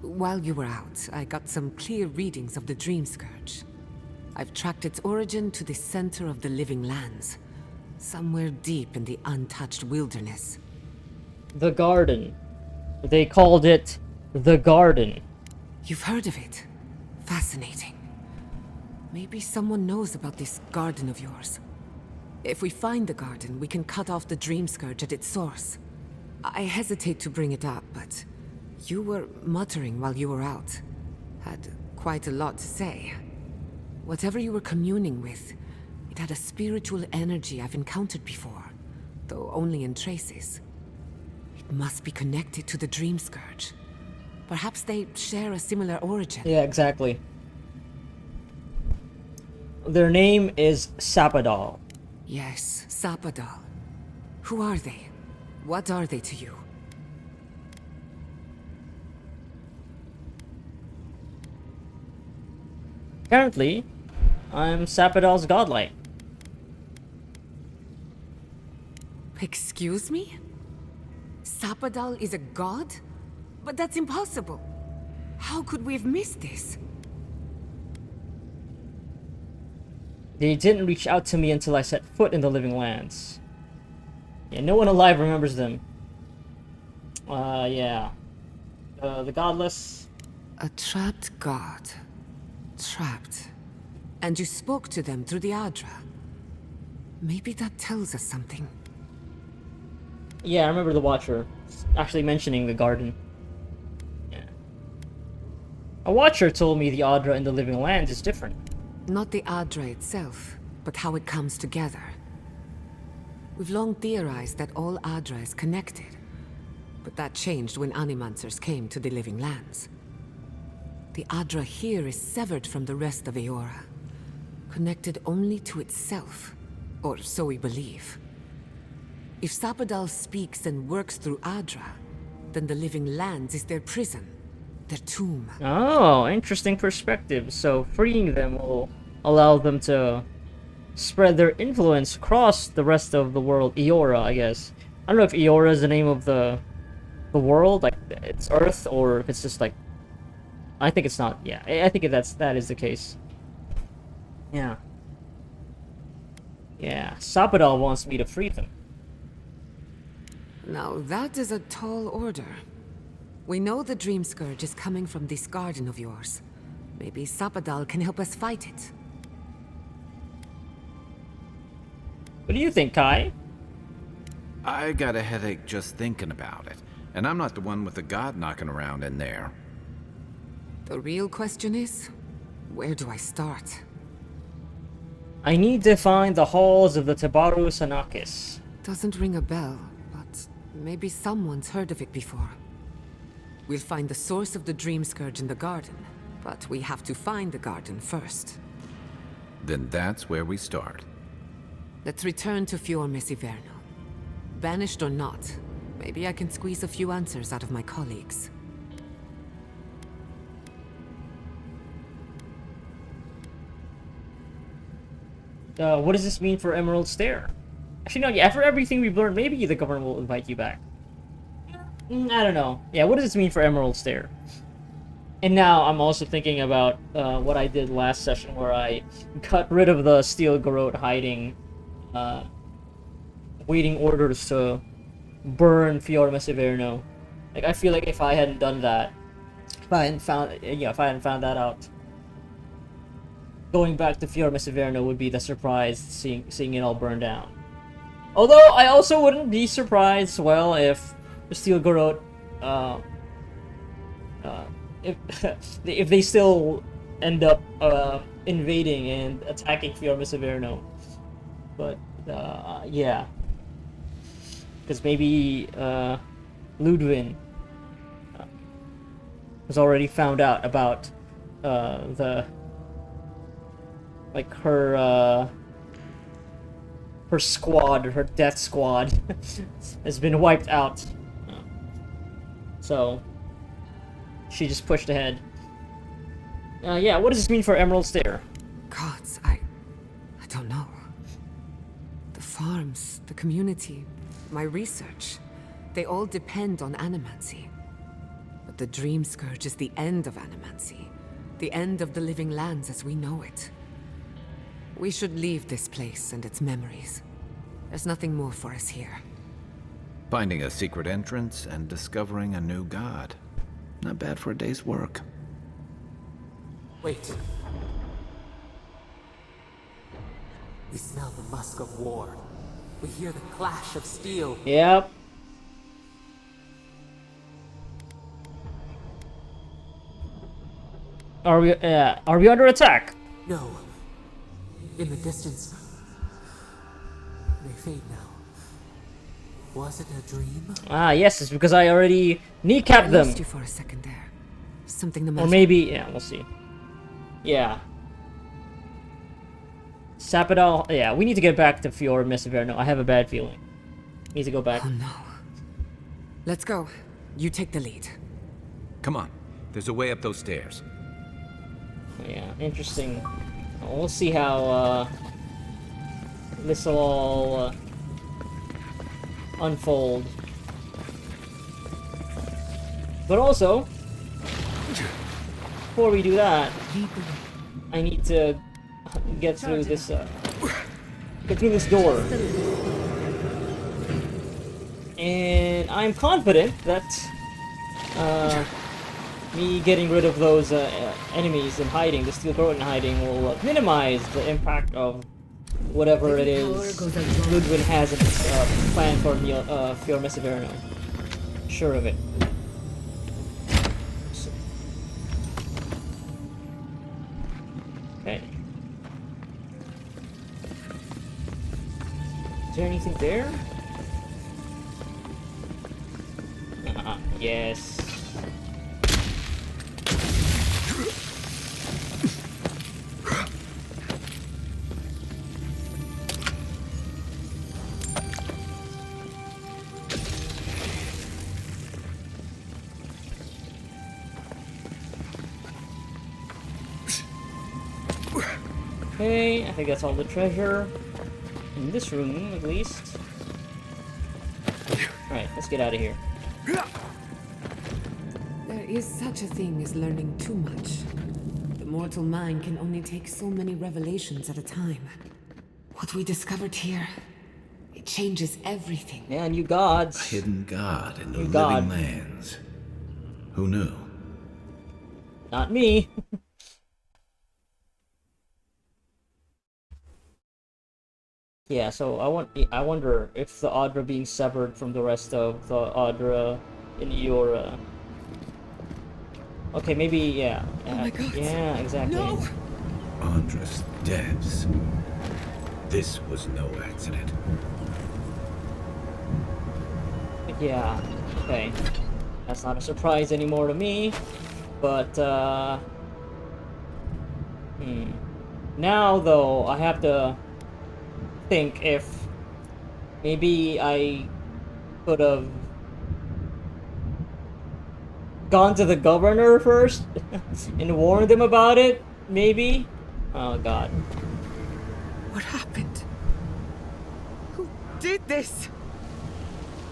While you were out, I got some clear readings of the Dream Scourge. I've tracked its origin to the center of the Living Lands, somewhere deep in the untouched wilderness. The Garden. They called it the Garden. You've heard of it? Fascinating. Maybe someone knows about this garden of yours. If we find the garden, we can cut off the Dream Scourge at its source. I hesitate to bring it up, but you were muttering while you were out. Had quite a lot to say. Whatever you were communing with, it had a spiritual energy I've encountered before, though only in traces. It must be connected to the Dream Scourge. Perhaps they share a similar origin. Yeah, exactly. Their name is Sapadal. Yes, Sapadal. Who are they? What are they to you? Apparently, I'm Sapadal's godlight. Excuse me? Sapadal is a god? But that's impossible. How could we have missed this? They didn't reach out to me until I set foot in the Living Lands. Yeah, no one alive remembers them. Yeah. The godless. A trapped god. Trapped. And you spoke to them through the Adra. Maybe that tells us something. Yeah, I remember the Watcher actually mentioning the garden. Yeah. A Watcher told me the Adra in the Living Lands is different. Not the Adra itself, but how it comes together. We've long theorized that all Adra is connected, but that changed when Animancers came to the Living Lands. The Adra here is severed from the rest of Eora, connected only to itself, or so we believe. If Sapadal speaks and works through Adra, then the Living Lands is their prison, their tomb. Oh, interesting perspective. So freeing them will allow them to spread their influence across the rest of the world. Eora, I guess. I don't know if Eora is the name of the world, like it's Earth, or if it's just like. I think it's not. Yeah, I think that is the case. Yeah. Yeah, Sapadal wants me to free them. Now that is a tall order. We know the Dream Scourge is coming from this garden of yours. Maybe Sapadal can help us fight it. What do you think, Kai? I got a headache just thinking about it. And I'm not the one with the god knocking around in there. The real question is, where do I start? I need to find the halls of the Tabaru Sanakis. Doesn't ring a bell, but maybe someone's heard of it before. We'll find the source of the Dream Scourge in the garden, but we have to find the garden first. Then that's where we start. Let's return to Fior Mesiverno. Banished or not, maybe I can squeeze a few answers out of my colleagues. What does this mean for Emerald Stair? Actually, no, yeah, after everything we've learned, maybe the government will invite you back. I don't know. Yeah, what does this mean for Emerald Stair? And now I'm also thinking about what I did last session where I got rid of the Steel Garrote hiding, waiting orders to burn Fior Mesiverno. Like, I feel like if I hadn't done that, if I hadn't found that out, going back to Fior Mesiverno would be the surprise seeing it all burn down. Although I also wouldn't be surprised, well, if the Steel Garrote, if they still end up invading and attacking Fior Mesiverno. But yeah, because maybe Ludwin has already found out about her her squad, her death squad, has been wiped out. So she just pushed ahead. Yeah, what does this mean for Emerald Stair? Gods, I don't know. The farms, the community, my research, they all depend on animancy. But the Dream Scourge is the end of animancy. The end of the living lands as we know it. We should leave this place and its memories. There's nothing more for us here. Finding a secret entrance and discovering a new god. Not bad for a day's work. Wait. We smell the musk of war. We hear the clash of steel. Yep. Are we under attack? No. In the distance. They fade now. Was it a dream? Ah, yes, it's because I already kneecapped I them. lost you for a second there. Something the Or matter? maybe, yeah, we'll see. Yeah. Sap it all. Yeah, we need to get back to Fior Messiverno. I have a bad feeling. Need to go back. Oh no. Let's go. You take the lead. Come on. There's a way up those stairs. Yeah, interesting. We'll see how this will all unfold. But also, before we do that, I need to get through this door. And I'm confident that me getting rid of those enemies in hiding, the steel throat in hiding, will minimize the impact of whatever it is Ludwig has in his plan for Fior Messiverno. Sure of it. So. Okay. Is there anything there? Yes. Okay, I think that's all the treasure. In this room, at least. Alright, let's get out of here. There is such a thing as learning too much. The mortal mind can only take so many revelations at a time. What we discovered here, it changes everything. Man, you gods. A hidden god in the You living god. lands. Who knew? Not me. Yeah, so I wonder if the Audra being severed from the rest of the Audra in Eora. Okay, maybe, yeah. Oh my god. Yeah, exactly. No! Andras Devs. This was no accident. Yeah, okay. That's not a surprise anymore to me, but, Now, though, I have to think if maybe I could have gone to the governor first and warned him about it, maybe? Oh god. What happened? Who did this?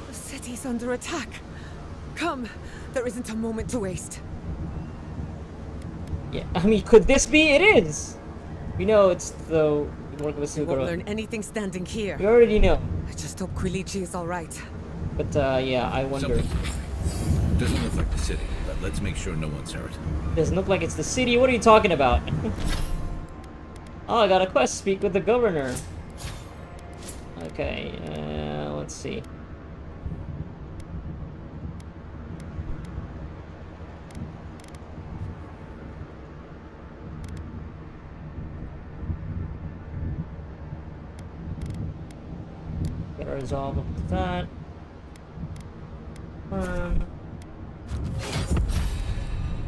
The city's under attack. Come, there isn't a moment to waste. Yeah, I mean, could this be? It is! We know it's the work with We won't learn Suguro. anything standing here. We already know. I just hope Quilichi is alright. But, yeah, I wonder. Something. Doesn't look like the city, but let's make sure no one's hurt. Doesn't look like it's the city. What are you talking about? Oh, I got a quest. Speak with the governor. Okay, let's see. Gotta resolve that.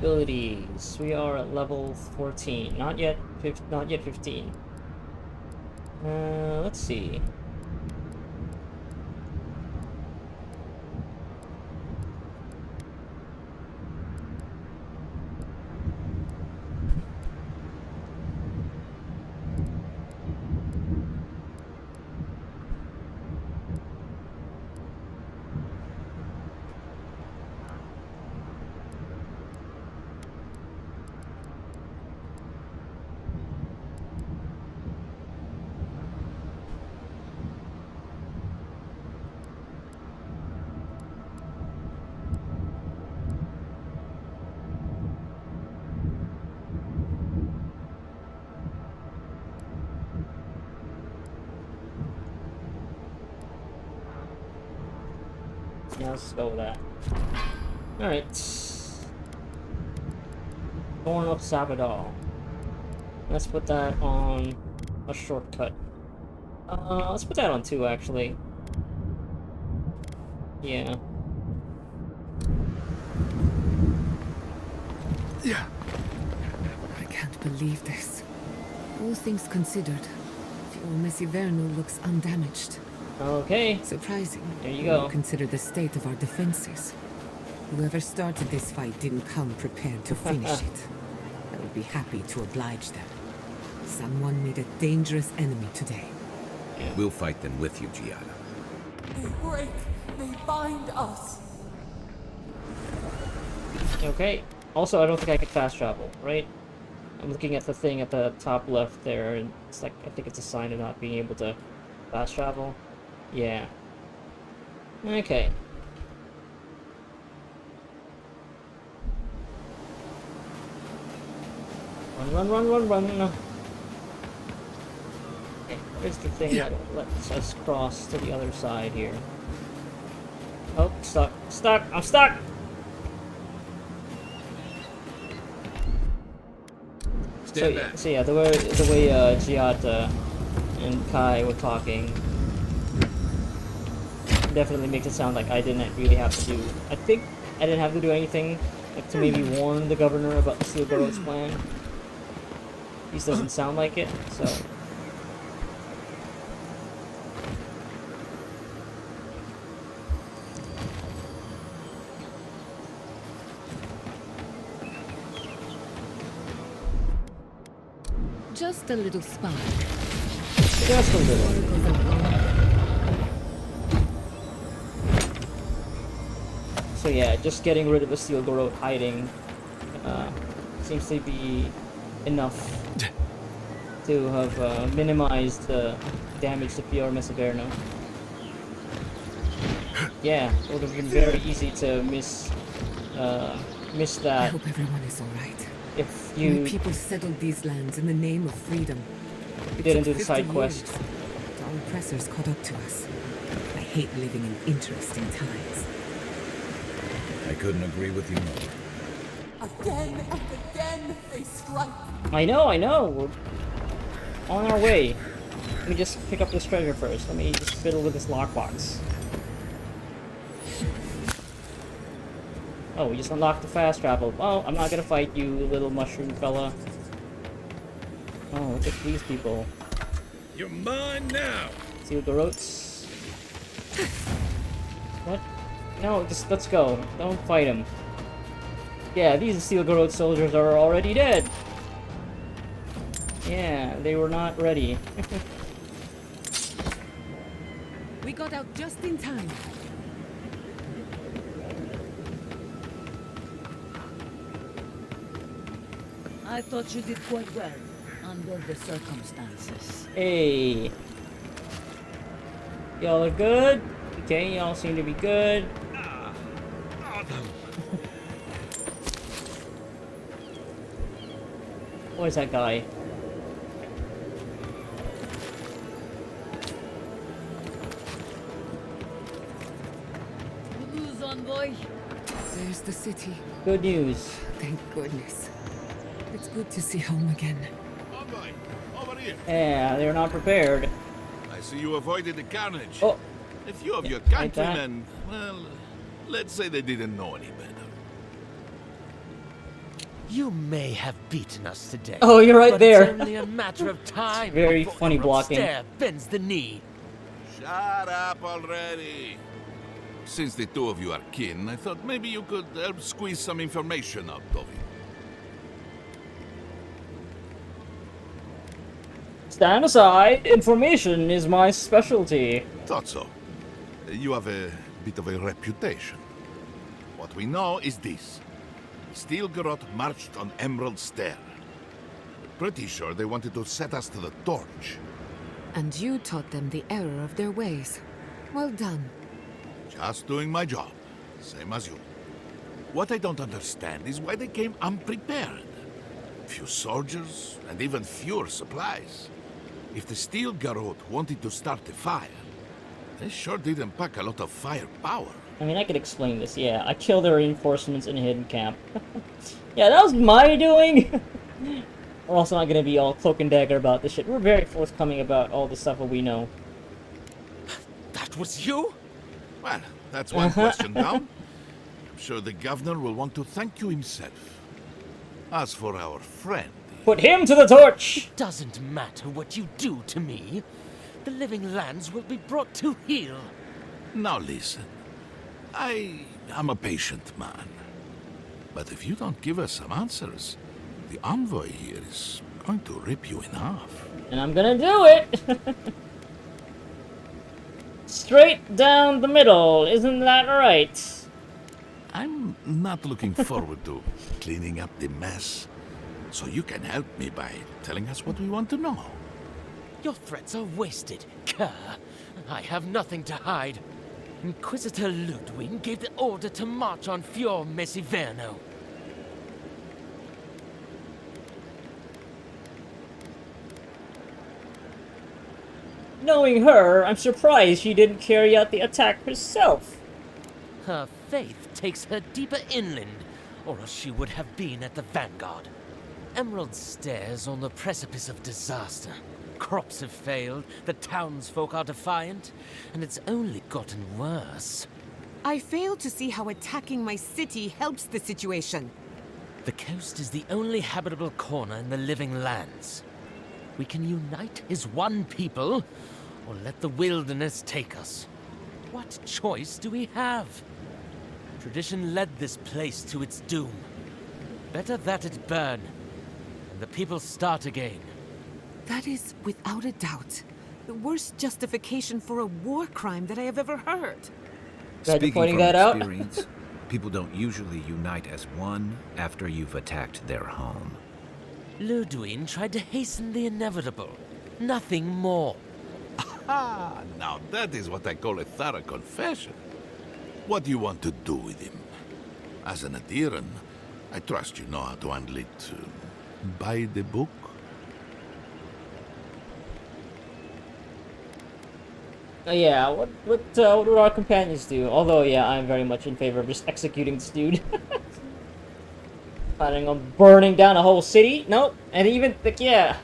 Abilities. We are at level 14. Not yet 15. Let's see. Yeah, let's go with that. Alright. Thorn of Sabadal. Let's put that on a shortcut. Let's put that on 2, actually. Yeah. I can't believe this. All things considered, Fior Messi looks undamaged. Okay. Surprising. There you when go. Consider the state of our defenses. Whoever started this fight didn't come prepared to finish it. I would be happy to oblige them. Someone made a dangerous enemy today. We'll fight them with you, Giada. They break, they bind us. Okay. Also, I don't think I could fast travel, right? I'm looking at the thing at the top left there, and it's like, I think it's a sign of not being able to fast travel. Yeah. Okay. Run, run, run, run, run. Okay, where's the thing that lets us cross to the other side here? Oh, stuck. Stuck! I'm stuck! So yeah, the way Giada and Kai were talking definitely makes it sound like I didn't really have to do. I think I didn't have to do anything like to maybe warn the governor about the Steel Barrow's plan. This doesn't sound like it, so. Just a little spark. Just a little. So yeah, just getting rid of the Steel Garrote hiding seems to be enough to have minimized the damage to Fior Mesiverno. Yeah, it would have been very easy to miss I that hope everyone is alright. if My you people settled these lands in the name of freedom. didn't do the 50 side quest. years, but our oppressors caught up to us. I hate living in interesting times. I couldn't agree with you more. Again and again they strike. I know, we're on our way. Let me just pick up this treasure first. Let me just fiddle with this lockbox. Oh, we just unlocked the fast travel. Well, I'm not gonna fight you, little mushroom fella. Oh, look at these people. You're mine now! Steel Garrotes. What? No, just let's go. Don't fight him. Yeah, these Steel Garrote soldiers are already dead. Yeah, they were not ready. We got out just in time. I thought you did quite well, under the circumstances. Hey. Y'all are good? Okay, y'all seem to be good. Where's that guy? Good news, envoy. There's the city. Good news. Thank goodness. It's good to see home again. Envoy, over here. Yeah, they're not prepared. I see you avoided the carnage. Oh. A few of your like that. countrymen, well, let's say they didn't know any better. You may have beaten us today. Oh, you're right but there. It's only a matter of time. Very before funny Emerald blocking. Stair bends the knee. Shut up already. Since the two of you are kin, I thought maybe you could help squeeze some information out of you. Stand aside. Information is my specialty. Thought so. You have a bit of a reputation. What we know is this. Steel Garrote marched on Emerald Stair. Pretty sure they wanted to set us to the torch. And you taught them the error of their ways. Well done. Just doing my job, same as you. What I don't understand is why they came unprepared. Few soldiers, and even fewer supplies. If the Steel Garrote wanted to start a fire, They sure didn't pack a lot of firepower. I mean, I could explain this. Yeah, I killed the reinforcements in a hidden camp. Yeah, that was my doing. We're also not gonna be all cloak and dagger about this shit. We're very forthcoming about all the stuff that we know. That was you? Well, that's one question down. I'm sure the governor will want to thank you himself. As for our friend... Put him to the torch! It doesn't matter what you do to me. The living lands will be brought to heel. Now listen. I am a patient man. But if you don't give us some answers, the envoy here is going to rip you in half. And I'm gonna do it! Straight down the middle, isn't that right? I'm not looking forward to cleaning up the mess. So you can help me by telling us what we want to know. Your threats are wasted, Kerr. I have nothing to hide. Inquisitor Ludwig gave the order to march on Fior Mesiverno. Knowing her, I'm surprised she didn't carry out the attack herself. Her faith takes her deeper inland, or else she would have been at the vanguard. Emerald stares on the precipice of disaster. Crops have failed, the townsfolk are defiant, and it's only gotten worse. I fail to see how attacking my city helps the situation. The coast is the only habitable corner in the living lands. We can unite as one people, or let the wilderness take us. What choice do we have? Tradition led this place to its doom. Better that it burn, and the people start again. That is, without a doubt, the worst justification for a war crime that I have ever heard. Glad you're Speaking pointing from that out. experience, people don't usually unite as one after you've attacked their home. Ludwig tried to hasten the inevitable. Nothing more. Ah, now that is what I call a thorough confession. What do you want to do with him? As an adherent, I trust you know how to handle it by the book. Yeah, what would our companions do? Although, yeah, I'm very much in favor of just executing this dude. Planning on burning down a whole city? Nope. And even, yeah,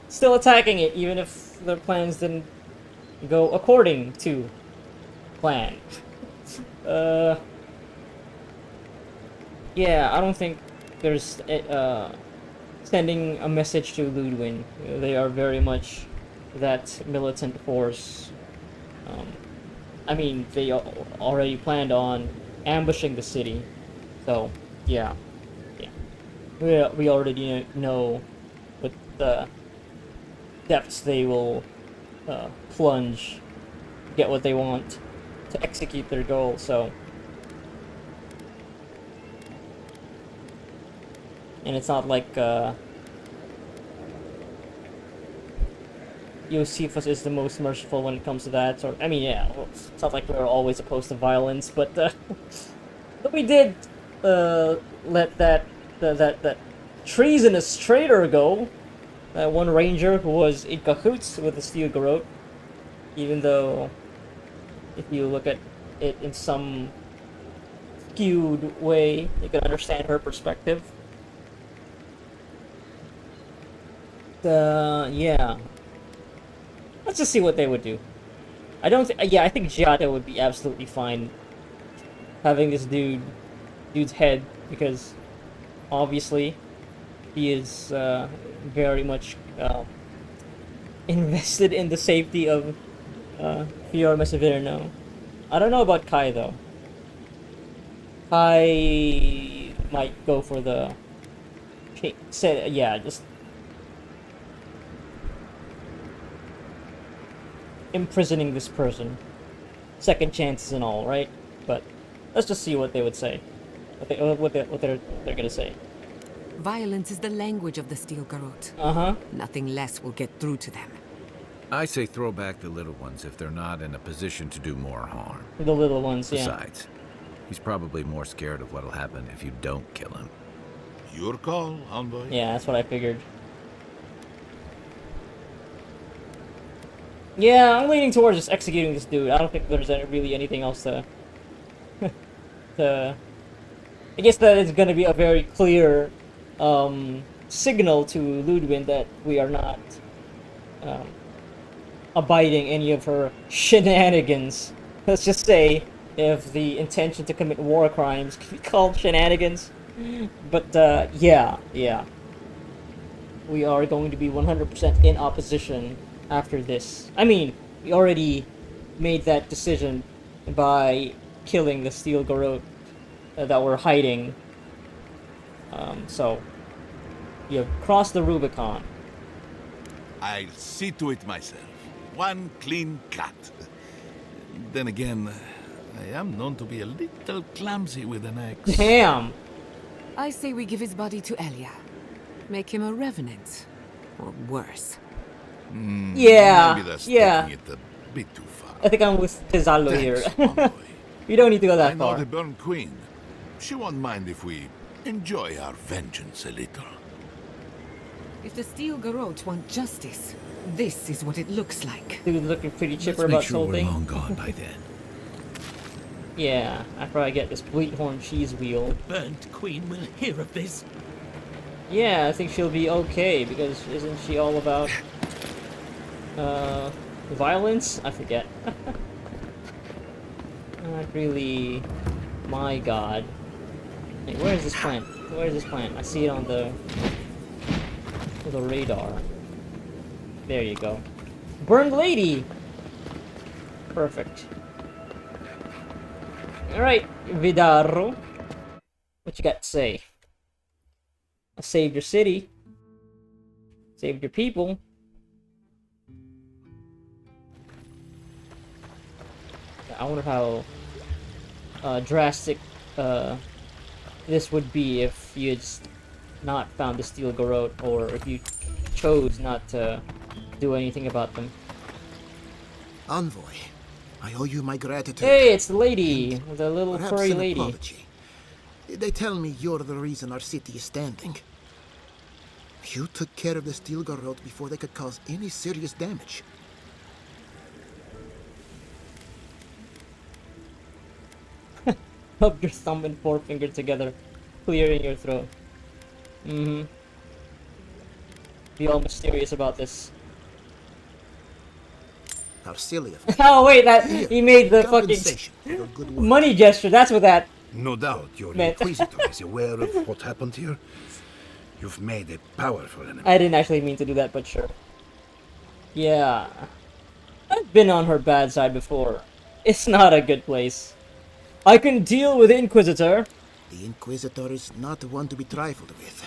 still attacking it, even if their plans didn't go according to plan. Yeah, I don't think there's, sending a message to Ludwig. They are very much that militant force. I mean, they already planned on ambushing the city, so yeah. We already know what the depths they will plunge to get what they want, to execute their goal. So, and it's not like Josephus is the most merciful when it comes to that. Or I mean, yeah, well, it's not like we're always opposed to violence, but but we did let that treasonous traitor go. That one ranger who was in cahoots with the Steel Garrote. Even though, if you look at it in some skewed way, you can understand her perspective. Yeah. Let's just see what they would do. I don't think. Yeah, I think Giada would be absolutely fine having this dude's head, because obviously he is very much invested in the safety of Fior Mesiverno. I don't know about Kai though. Kai might go for the just imprisoning this person. Second chances and all, right? But let's just see what they would say. What they're gonna say. Violence is the language of the Steel Garrote. Uh-huh. Nothing less will get through to them. I say throw back the little ones if they're not in a position to do more harm. The little ones, yeah. Besides, he's probably more scared of what'll happen if you don't kill him. Your call, envoy. Yeah, that's what I figured. Yeah, I'm leaning towards just executing this dude. I don't think there's really anything else to... to... I guess that is gonna be a very clear signal to Ludwin that we are not abiding any of her shenanigans. Let's just say, if the intention to commit war crimes can be called shenanigans. But, yeah. We are going to be 100% in opposition after this. I mean, we already made that decision by killing the Steel Garrote that we're hiding. So, you crossed the Rubicon. I'll see to it myself. One clean cut. Then again, I am known to be a little clumsy with an axe. Damn! I say we give his body to Elia. Make him a revenant. Or worse. Yeah, Maybe that's yeah. taking it a bit too far. I think I'm with Tezalo here. Thanks, Envoy. You don't need to go that I know far. the Burn Queen. She won't mind if we enjoy our vengeance a little. If the Steel Garrote want justice, this is what it looks like. Dude looking pretty chipper Let's about make sure we're something. long gone by then. Yeah, after I get this Bleathorn cheese wheel. Burnt Queen will hear of this. Yeah, I think she'll be okay, because isn't she all about, violence? I forget. Not really my god. Hey, where is this plant? Where is this plant? I see it on the radar. There you go. Burned Lady! Perfect. Alright, Vidaro. What you got to say? I saved your city. Saved your people. I wonder how drastic this would be if you had not found the Steel Garrote, or if you chose not to do anything about them. Envoy, I owe you my gratitude. Hey, it's the lady, the little Perhaps furry an lady. apology. They tell me you're the reason our city is standing. You took care of the Steel Garrote before they could cause any serious damage. Rub your thumb and forefinger together, clearing your throat. Mm-hmm. Be all mysterious about this. How silly of me. Oh wait, that Here, he made the compensation for your fucking good work. money gesture. That's what that. No doubt your Man. Inquisitor is aware of what happened here. You've made a powerful enemy. I didn't actually mean to do that, but sure. Yeah, I've been on her bad side before. It's not a good place. I can deal with Inquisitor. The Inquisitor is not one to be trifled with.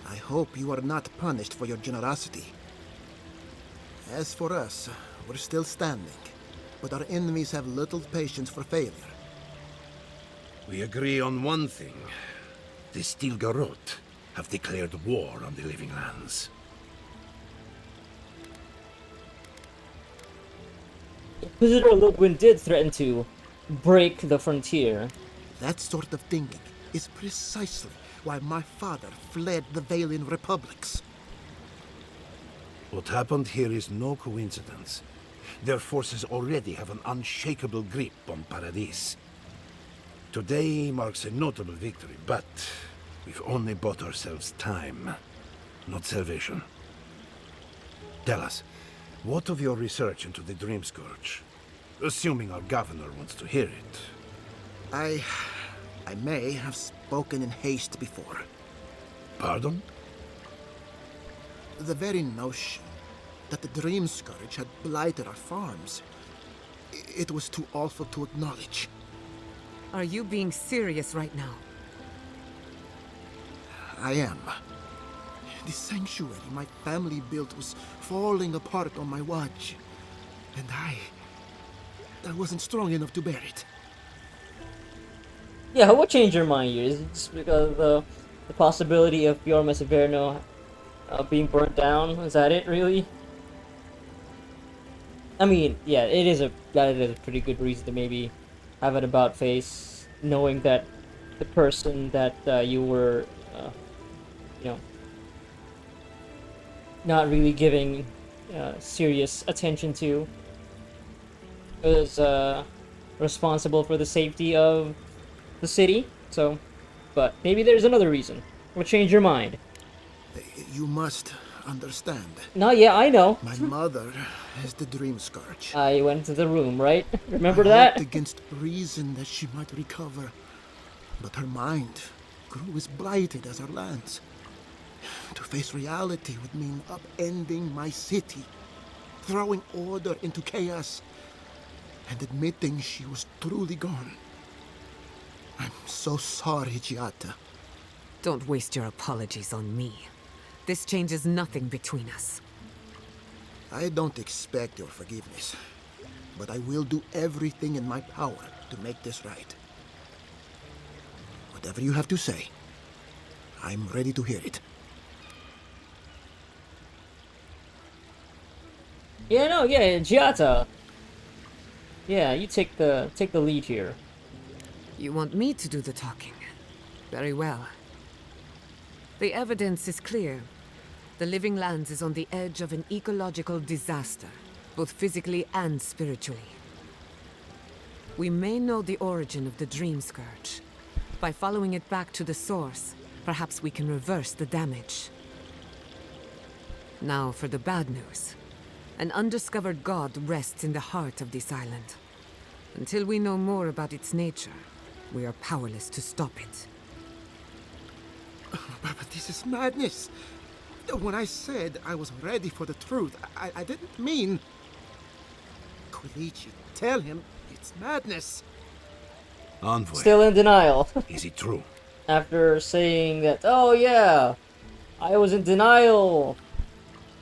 I hope you are not punished for your generosity. As for us, we're still standing, but our enemies have little patience for failure. We agree on one thing. The Steel Garrote have declared war on the Living Lands. Inquisitor Ludwin did threaten to break the frontier. That sort of thinking is precisely why my father fled the Valian republics. What happened here is no coincidence. Their forces already have an unshakable grip on Paradis. Today marks a notable victory, but we've only bought ourselves time, not salvation. Tell us, what of your research into the Dream Scourge? Assuming our governor wants to hear it. I may have spoken in haste before. Pardon? The very notion that the Dream Scourge had blighted our farms, it was too awful to acknowledge. Are you being serious right now? I am. The sanctuary my family built was falling apart on my watch, and I wasn't strong enough to bear it. Yeah, what changed your mind here? Is it just because of the possibility of Bjorn Severno being burnt down? Is that it, really? I mean, yeah, that is a pretty good reason to maybe have an about face, knowing that the person that you were, you know, not really giving serious attention to. Is responsible for the safety of the city. So, but maybe there's another reason. We'll change your mind. You must understand. No, yeah, I know. My mother has the dream scourge. I went to the room, right? Remember I that? hoped against reason that she might recover, but her mind grew as blighted as her lands. To face reality would mean upending my city, throwing order into chaos, and admitting she was truly gone. I'm so sorry, Giata. Don't waste your apologies on me. This changes nothing between us. I don't expect your forgiveness, but I will do everything in my power to make this right. Whatever you have to say, I'm ready to hear it. Yeah, no, yeah, Giata. Yeah, you take the lead here. You want me to do the talking? Very well. The evidence is clear. The Living Lands is on the edge of an ecological disaster, both physically and spiritually. We may know the origin of the Dream Scourge. By following it back to the source, perhaps we can reverse the damage. Now for the bad news. An undiscovered god rests in the heart of this island. Until we know more about its nature, we are powerless to stop it. But this is madness. When I said I was ready for the truth, I didn't mean... Quilici, tell him it's madness. Envoy. Still in denial. Is it true? After saying that, oh yeah, I was in denial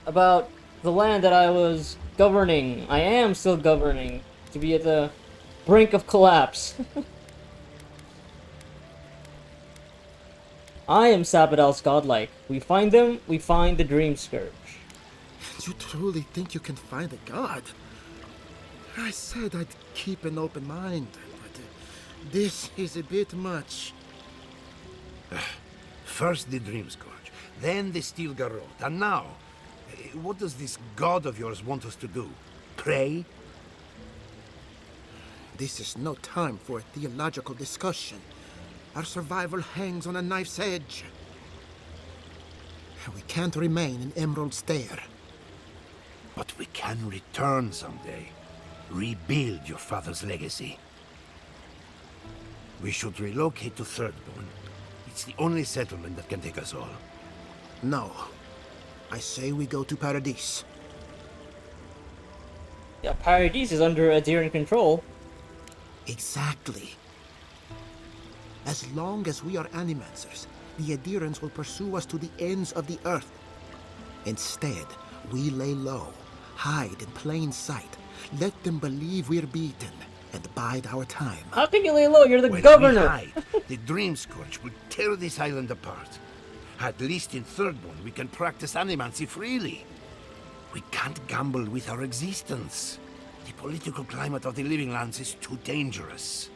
about the land that I was governing. I am still governing to be at the brink of collapse. I am Sabadell's godlike. We find them, we find the Dream Scourge. You truly think you can find a god? I said I'd keep an open mind, but this is a bit much. First the Dream Scourge, then the Steel Garrote, and now, what does this god of yours want us to do? Pray? This is no time for a theological discussion. Our survival hangs on a knife's edge. We can't remain in Emerald Stair. But we can return someday. Rebuild your father's legacy. We should relocate to Thirdborn. It's the only settlement that can take us all. No. I say we go to Paradise. Yeah, Paradise is under Adherent control. Exactly. As long as we are Animancers, the Adherents will pursue us to the ends of the earth. Instead, we lay low, hide in plain sight, let them believe we're beaten, and bide our time. How can you lay low? You're the When governor! we hide, the Dream Scourge will tear this island apart. At least in Thirdborn, we can practice animancy freely. We can't gamble with our existence. The political climate of the Living Lands is too dangerous.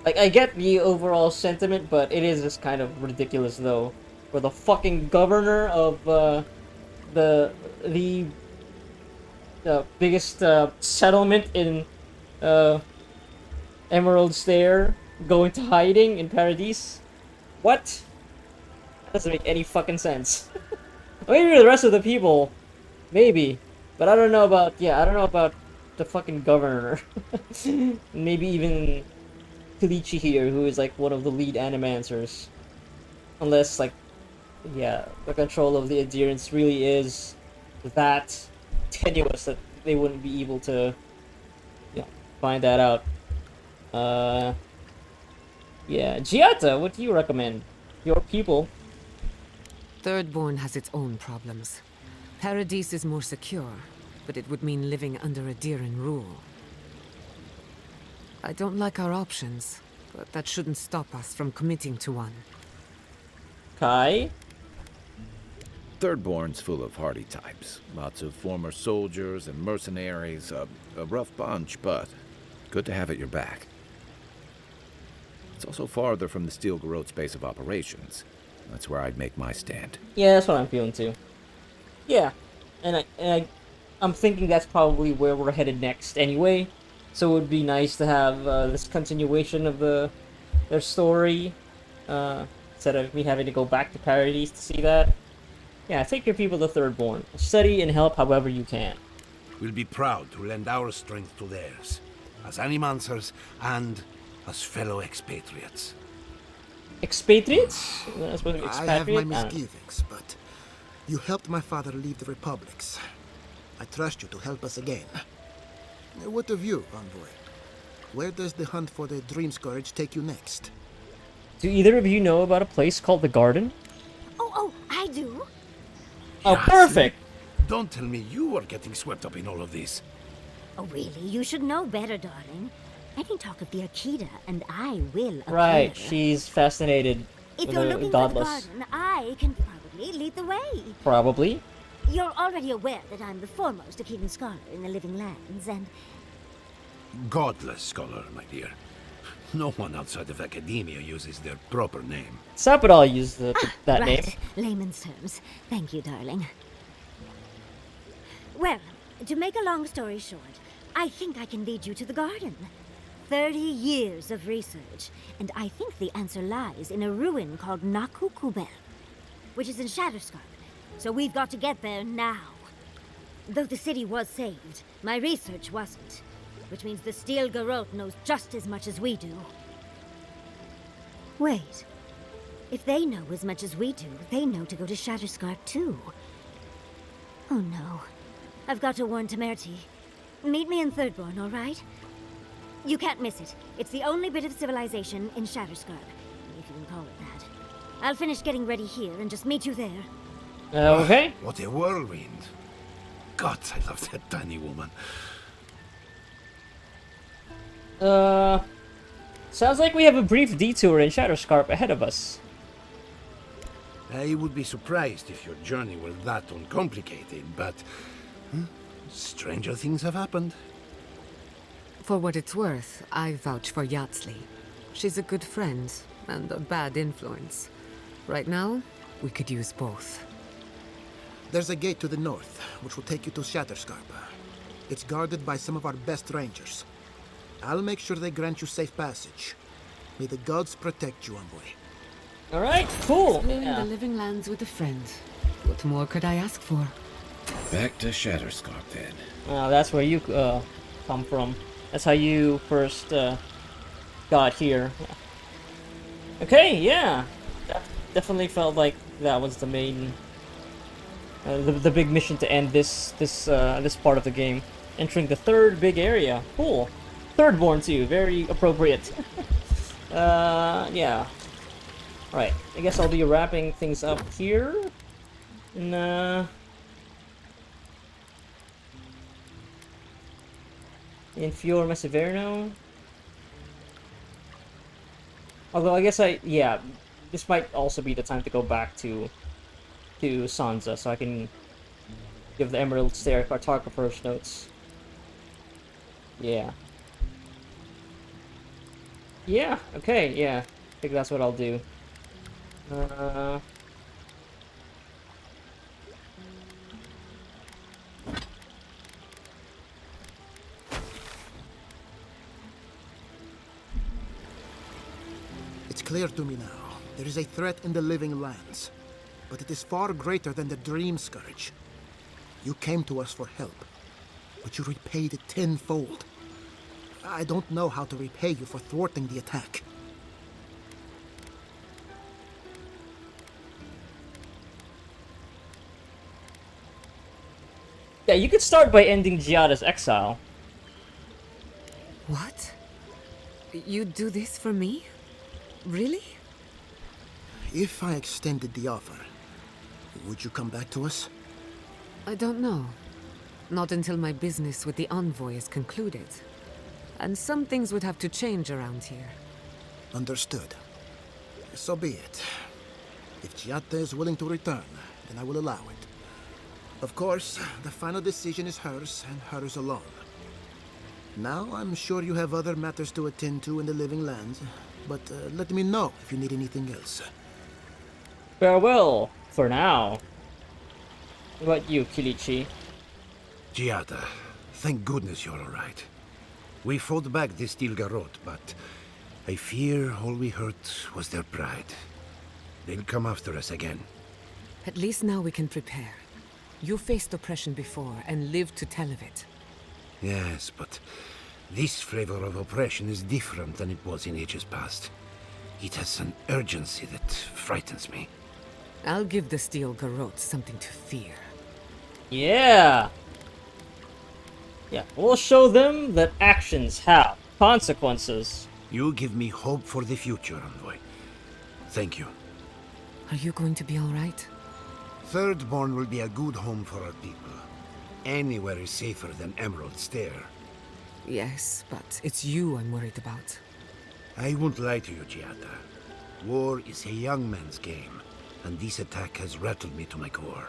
Like, I get the overall sentiment, but it is just kind of ridiculous, though. For the fucking governor of, the biggest, settlement in, Emerald Stair going to hiding in Paradise? What? That doesn't make any fucking sense. Maybe the rest of the people, maybe. But I don't know about, I don't know about the fucking governor. Maybe even Quilici here, who is like one of the lead animancers. Unless, like, the control of the adherents really is that tenuous that they wouldn't be able to, find that out. Giata, what do you recommend? Your people. Thirdborn has its own problems. Paradise is more secure, but it would mean living under Adheran rule. I don't like our options, but that shouldn't stop us from committing to one. Kai? Thirdborn's full of hardy types. Lots of former soldiers and mercenaries. A rough bunch, but good to have at your back. It's also farther from the Steel Garrote's base of operations. That's where I'd make my stand. Yeah, that's what I'm feeling too. Yeah, I'm thinking that's probably where we're headed next anyway. So it would be nice to have this continuation of their story, instead of me having to go back to Paradise to see that. Yeah, take your people to Thirdborn. Study and help however you can. We'll be proud to lend our strength to theirs, as animancers and as fellow expatriates. Expatriates? I have my misgivings, but you helped my father leave the Republics. I trust you to help us again. What of you, Envoy? Where does the hunt for the Dream Scourge take you next? Do either of you know about a place called the Garden? Oh, I do. Oh, perfect! Don't tell me you are getting swept up in all of this. Oh, really? You should know better, darling. Any talk of the Akita, and I will appear. Right, she's fascinated If with you're the looking godless. for the garden, I can probably lead the way. Probably. You're already aware that I'm the foremost Akitan scholar in the Living Lands, and... Godless scholar, my dear. No one outside of academia uses their proper name. Sapodal used that right. name. Layman's terms. Thank you, darling. Well, to make a long story short, I think I can lead you to the garden. 30 years of research, and I think the answer lies in a ruin called Nakukubel, which is in Shatterscarp. So we've got to get there now. Though the city was saved, my research wasn't, which means the Steel Garrote knows just as much as we do. Wait. If they know as much as we do, they know to go to Shatterscarp too. Oh no. I've got to warn Temerity. Meet me in Thirdborn, all right? You can't miss it. It's the only bit of civilization in Shatterscarp, if you can call it that. I'll finish getting ready here and just meet you there. Okay. What a whirlwind. God, I love that tiny woman. Sounds like we have a brief detour in Shatterscarp ahead of us. I would be surprised if your journey were that uncomplicated, but... stranger things have happened. For what it's worth, I vouch for Yatsley. She's a good friend and a bad influence. Right now, we could use both. There's a gate to the north, which will take you to Shatterscarp. It's guarded by some of our best rangers. I'll make sure they grant you safe passage. May the gods protect you, Envoy. Alright, cool. Exploring the Living Lands with a friend. What more could I ask for? Back to Shatterscarp, then. That's where you come from. That's how you first got here. Okay, yeah. That definitely felt like that was the main, the big mission to end this part of the game. Entering the third big area. Cool. Thirdborn too. Very appropriate. Yeah. Right. I guess I'll be wrapping things up here. And in Fior Messeverno. Although I guess this might also be the time to go back to Sansa, so I can give the Emerald Stair cartographer's notes. Yeah. Yeah, okay, yeah. I think that's what I'll do. It's clear to me now. There is a threat in the Living Lands, but it is far greater than the Dream Scourge. You came to us for help, but you repaid it tenfold. I don't know how to repay you for thwarting the attack. Yeah, you could start by ending Giada's exile. What? You'd do this for me? Really? If I extended the offer, would you come back to us? I don't know. Not until my business with the Envoy is concluded. And some things would have to change around here. Understood. So be it. If Giada is willing to return, then I will allow it. Of course, the final decision is hers, and hers alone. Now, I'm sure you have other matters to attend to in the Living Lands, but let me know if you need anything else. Farewell, for now. What about you, Kilichi? Giada, thank goodness you're alright. We fought back the Steel Garrote, but I fear all we hurt was their pride. They'll come after us again. At least now we can prepare. You faced oppression before and lived to tell of it. Yes, but this flavor of oppression is different than it was in ages past. It has an urgency that frightens me. I'll give the Steel Garrote something to fear. Yeah! Yeah, we'll show them that actions have consequences. You give me hope for the future, Envoy. Thank you. Are you going to be alright? Thirdborn will be a good home for our people. Anywhere is safer than Emerald Stair. Yes, but it's you I'm worried about. I won't lie to you, Giada. War is a young man's game, and this attack has rattled me to my core.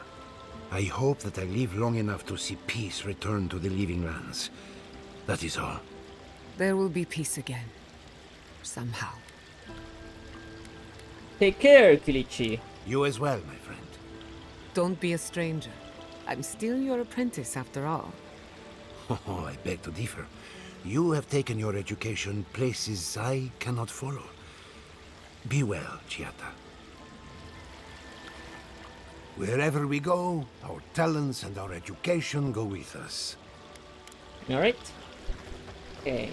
I hope that I live long enough to see peace return to the living lands. That is all. There will be peace again. Somehow. Take care, Kilichi. You as well, my friend. Don't be a stranger. I'm still your apprentice after all. Oh, I beg to differ. You have taken your education places I cannot follow. Be well, Giada. Wherever we go, our talents and our education go with us. Alright. Okay.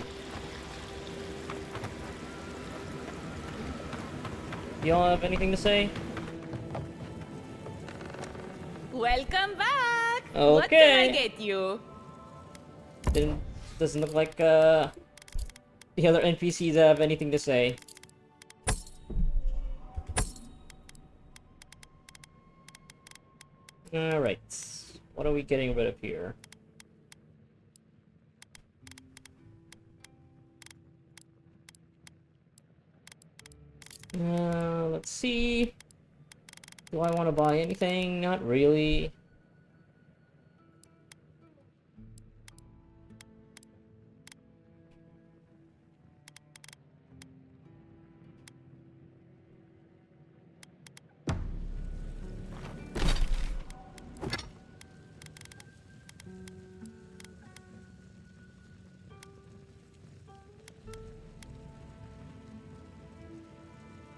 Y'all have anything to say? Welcome back! Okay. What can I get you? Doesn't look like the other NPCs have anything to say. Alright. What are we getting rid of here? Let's see. Do I want to buy anything? Not really.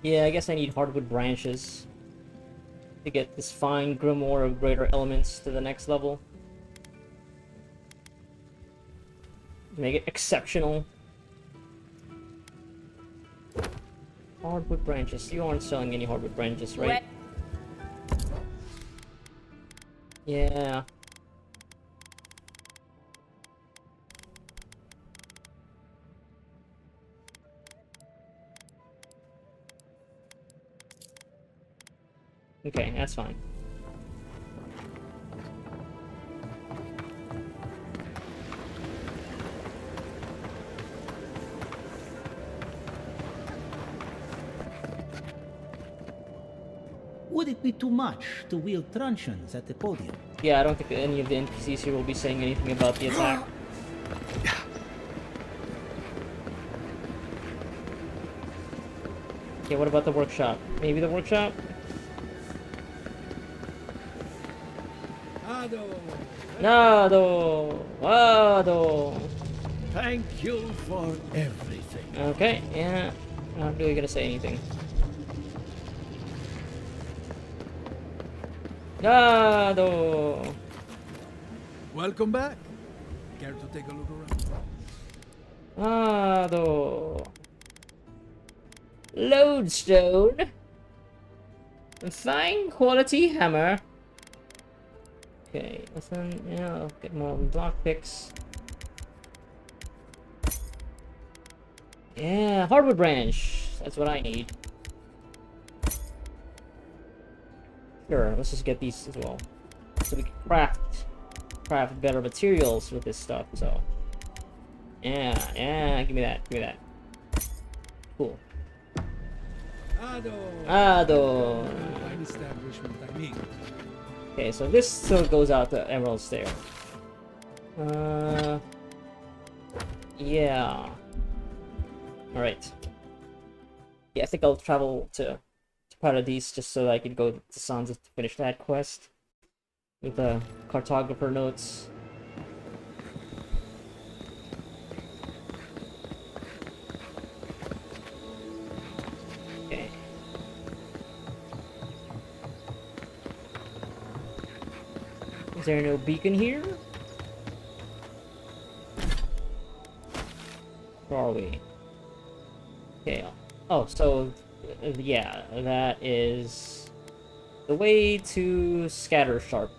Yeah, I guess I need hardwood branches to get this fine grimoire of greater elements to the next level. Make it exceptional. Hardwood branches. You aren't selling any hardwood branches, right? Yeah. Okay, that's fine. Would it be too much to wield truncheons at the podium? Yeah, I don't think any of the NPCs here will be saying anything about the attack. Okay, what about the workshop? Maybe the workshop? Nado! Nado! Thank you for everything. Okay, yeah. Not really gonna say anything. Nado! Welcome back. Care to take a look around? Nado! Lodestone! A fine quality hammer. Okay, listen, yeah, I'll get more block picks. Yeah, hardwood branch. That's what I need. Sure, let's just get these as well. So we can craft better materials with this stuff, so. Yeah, give me that. Cool. Ado! Fine establishment, I mean. Okay, so this still goes out to Emerald Stair. Yeah. Alright. Yeah, I think I'll travel to Paradise just so I can go to Sansa to finish that quest with the cartographer notes. Okay. Is there no beacon here? Where are we? Okay. Oh, so yeah, that is the way to Scattersharp.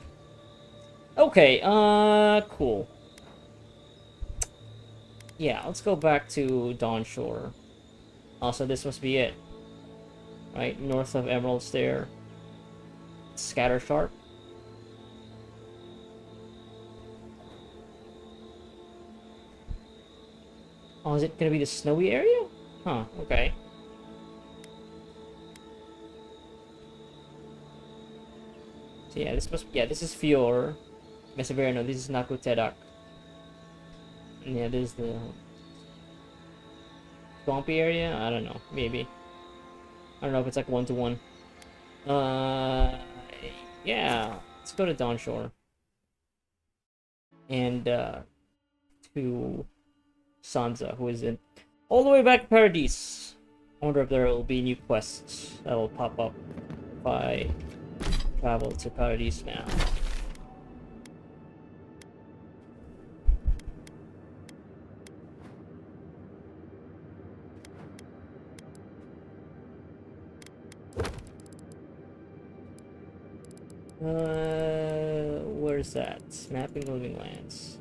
Okay, cool. Yeah, let's go back to Dawnshore. Also, this must be it. Right, north of Emerald Stair. Scattersharp. Oh, is it gonna be the snowy area? Huh, okay. So yeah, this is Fior. Meseverino, this is Nakutedak. And yeah, this is the swampy area? I don't know, maybe. I don't know if it's like 1-to-1. Yeah, let's go to Dawnshore. And, to Sansa, who is in all the way back to Paradise. I wonder if there will be new quests that will pop up if I travel to Paradise now. Where's that? Mapping Living Lands.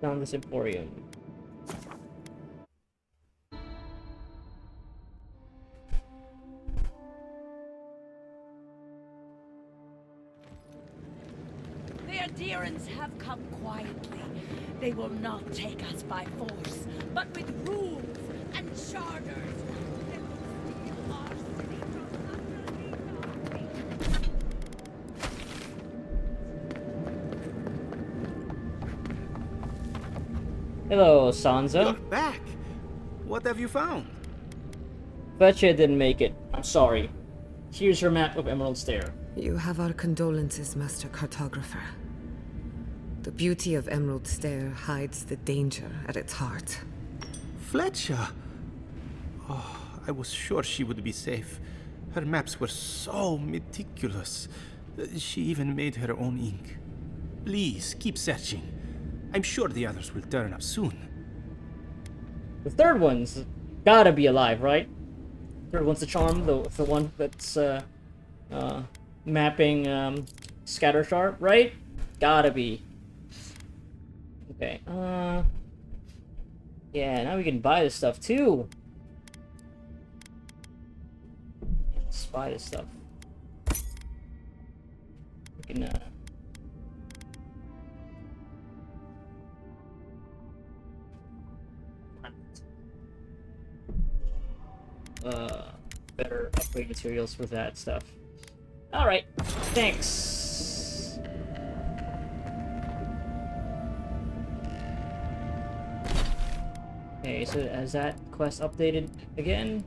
Found this Emporium. The Adherents have come quietly. They will not take us by force, but with rules and charters. They will steal our city from utterly. Hello, Sansa. You're back. What have you found? Betcha didn't make it. I'm sorry. Here's your map of Emerald Stair. You have our condolences, Master Cartographer. The beauty of Emerald Stair hides the danger at its heart. Fletcher! Oh, I was sure she would be safe. Her maps were so meticulous. She even made her own ink. Please, keep searching. I'm sure the others will turn up soon. The third one's gotta be alive, right? Third one's the charm, the one that's mapping Scattersharp, right? Gotta be. Okay, yeah, now we can buy this stuff too. Let's buy this stuff. We can better upgrade materials for that stuff. Alright, thanks. Okay, so has that quest updated again?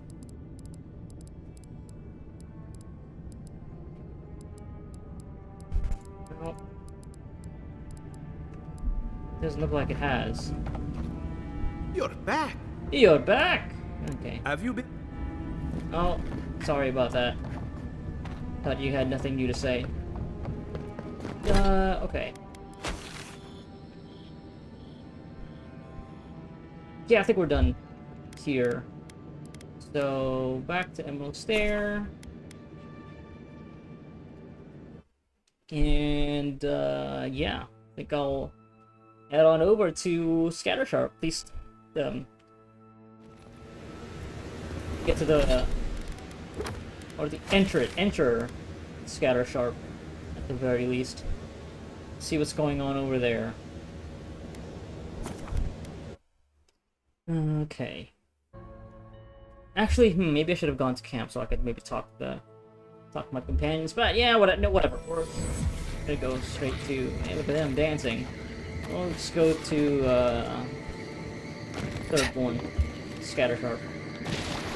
No. Doesn't look like it has. You're back. You're back! Okay. Have you been? Oh, sorry about that. Thought you had nothing new to say. Okay. Yeah, I think we're done here. So, back to Emerald Stair. And, yeah. I think I'll head on over to Scattersharp. At least, get to the, or the enter Scattersharp, at the very least. See what's going on over there. Okay. Actually, maybe I should have gone to camp so I could maybe talk to my companions. But yeah, whatever. gonna go straight to. Hey, look at them dancing. Well, let's go to third one, Scatter Sharp.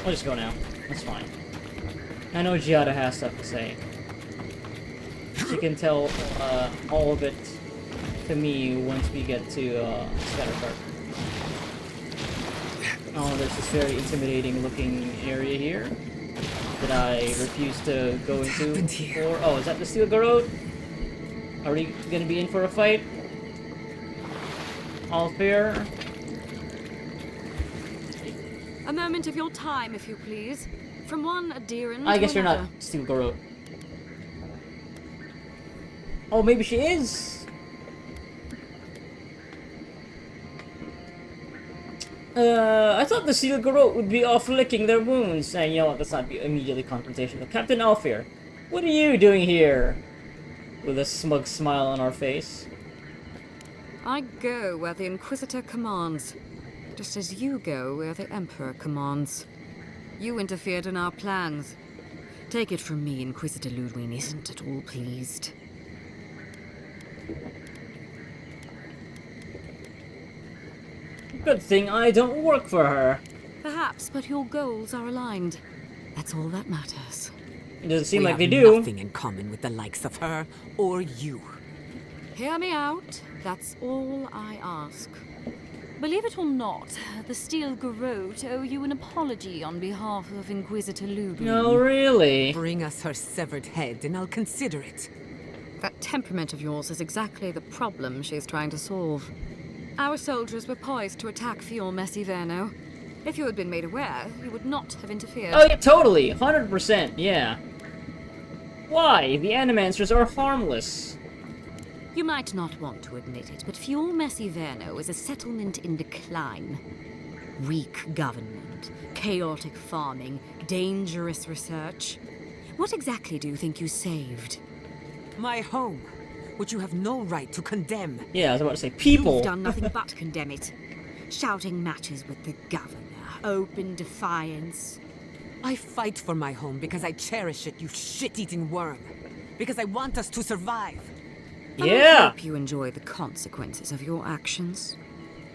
We'll just go now. That's fine. I know Giada has stuff to say. She can tell all of it to me once we get to Scatter Sharp. Oh, there's this very intimidating looking area here that I refuse to go into. Or, oh, is that the Steel Garrote? Are we gonna be in for a fight? All fair? A moment of your time, if you please. From one adherent I guess to you're another. not Steel Garrote. Oh, maybe she is. I thought the Steel Garrote would be off licking their wounds. And you know what, let's not be immediately confrontational. Captain Alfir, what are you doing here? With a smug smile on our face. I go where the Inquisitor commands, just as you go where the Emperor commands. You interfered in our plans. Take it from me, Inquisitor Ludwig isn't at all pleased. Good thing I don't work for her. Perhaps, but your goals are aligned. That's all that matters. It doesn't seem we like they have do. Nothing in common with the likes of her or you. Hear me out. That's all I ask. Believe it or not, the Steel Garrote owe you an apology on behalf of Inquisitor Ludwig. No, really? Bring us her severed head and I'll consider it. That temperament of yours is exactly the problem she's trying to solve. Our soldiers were poised to attack Fior Messiverno. If you had been made aware, you would not have interfered. Oh yeah, totally. 100%, yeah. Why? The Animancers are harmless. You might not want to admit it, but Fior Messiverno is a settlement in decline. Weak government, chaotic farming, dangerous research. What exactly do you think you saved? My home, which you have no right to condemn. Yeah, I was about to say people. You've done nothing but condemn it. Shouting matches with the governor, open defiance. I fight for my home because I cherish it, you shit-eating worm. Because I want us to survive. And I hope you enjoy the consequences of your actions.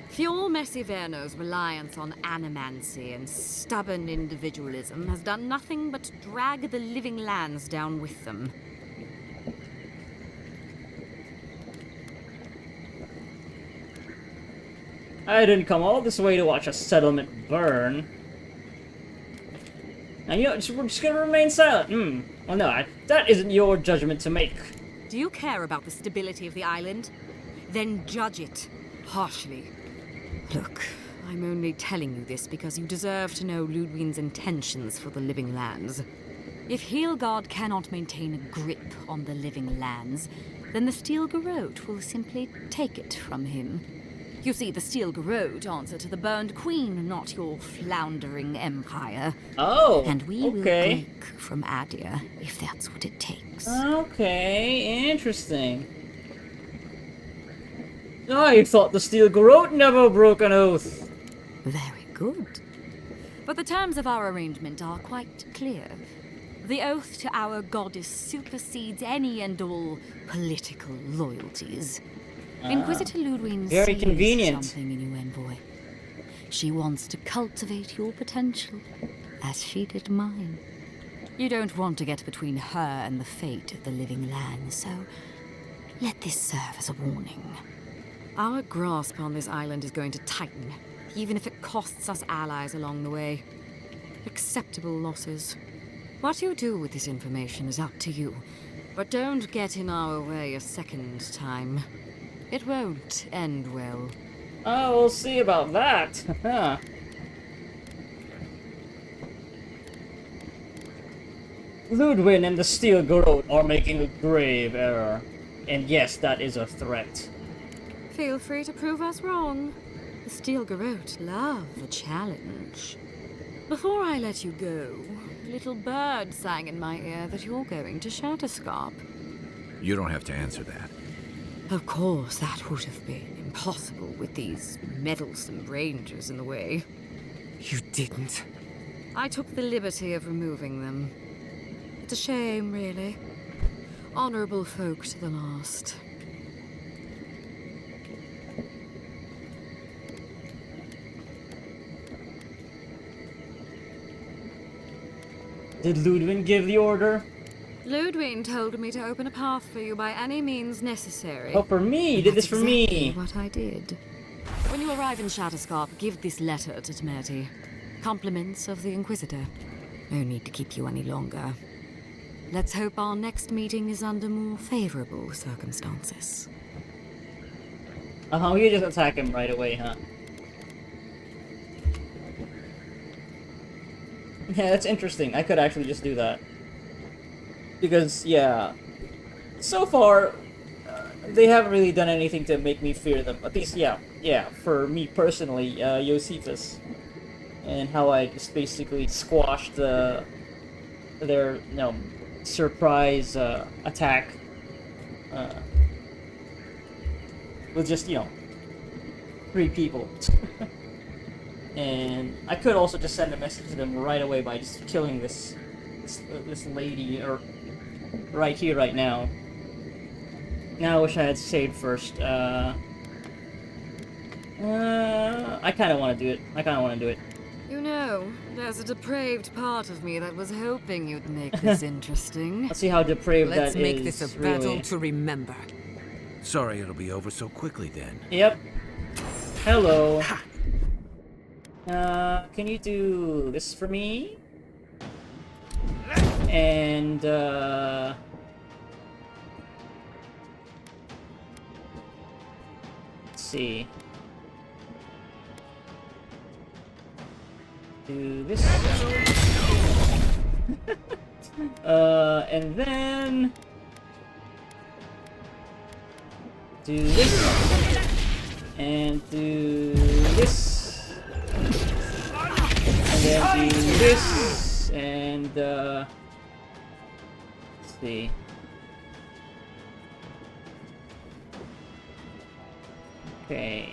Fior Messiverno's reliance on animancy and stubborn individualism has done nothing but drag the living lands down with them. I didn't come all this way to watch a settlement burn. And you know, we're just gonna remain silent. Well, no, that isn't your judgment to make. Do you care about the stability of the island? Then judge it harshly. Look, I'm only telling you this because you deserve to know Ludwig's intentions for the living lands. If Heelgard cannot maintain a grip on the living lands, then the Steel Garrote will simply take it from him. You see, the Steel Garrote answer to the Burned Queen, not your floundering empire. Oh, and we will okay. break from Adia if that's what it takes. Okay, interesting. I thought the Steel Garrote never broke an oath. Very good. But the terms of our arrangement are quite clear. The oath to our goddess supersedes any and all political loyalties. Inquisitor Ludwig very sees convenient. something in you, envoy. She wants to cultivate your potential, as she did mine. You don't want to get between her and the fate of the living land, so let this serve as a warning. Our grasp on this island is going to tighten, even if it costs us allies along the way. Acceptable losses. What you do with this information is up to you, but don't get in our way a second time. It won't end well. Oh, we'll see about that. Ludwig and the Steel Garrote are making a grave error. And yes, that is a threat. Feel free to prove us wrong. The Steel Garrote love a challenge. Before I let you go, a little bird sang in my ear that you're going to Shatterscarp. You don't have to answer that. Of course, that would have been impossible with these meddlesome rangers in the way. You didn't. I took the liberty of removing them. It's a shame, really. Honorable folk to the last. Did Ludwig give the order? Ludwig told me to open a path for you by any means necessary. Oh, for me! You did this for me! What I did. When you arrive in Shatterscarp, give this letter to Temerity. Compliments of the Inquisitor. No need to keep you any longer. Let's hope our next meeting is under more favorable circumstances. You just attack him right away, huh? Yeah, that's interesting. I could actually just do that. Because, yeah, so far, they haven't really done anything to make me fear them. At least, yeah, for me personally, Josephus. And how I just basically squashed their, surprise attack. With just, 3 people. And I could also just send a message to them right away by just killing this lady, or right here, right now. Now I wish I had saved first. I kind of want to do it. You know, there's a depraved part of me that was hoping you'd make this interesting. Let's see how depraved Let's that is. make this a battle to remember. Sorry it'll be over so quickly then. Yep. Hello. Can you do this for me? And, let's see. Do this. And then do this. And do this. And then do this. And, let's see. Okay.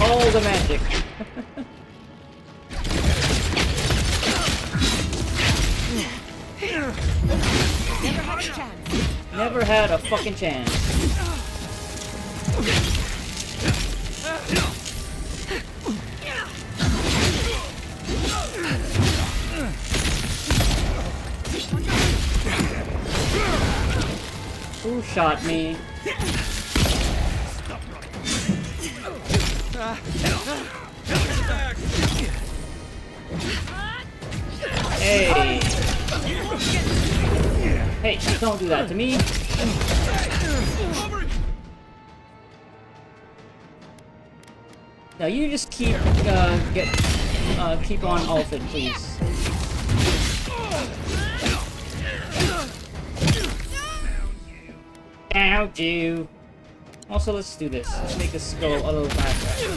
All the magic. Never had a fucking chance. Who shot me? Hey! Hey, don't do that to me! Now you just keep keep on ulted, please. Ouch you! Also, let's do this. Let's make this go a little faster.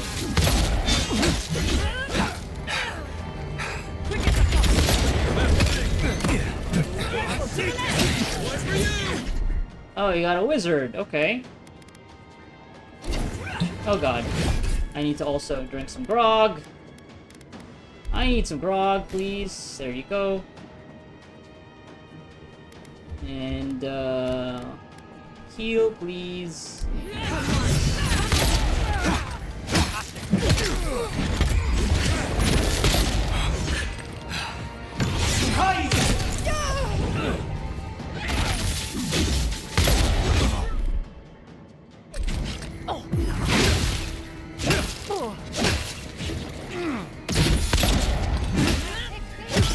Oh, you got a wizard. Okay. Oh god. I need to also drink some grog. I need some grog, please. There you go. And, heal, please.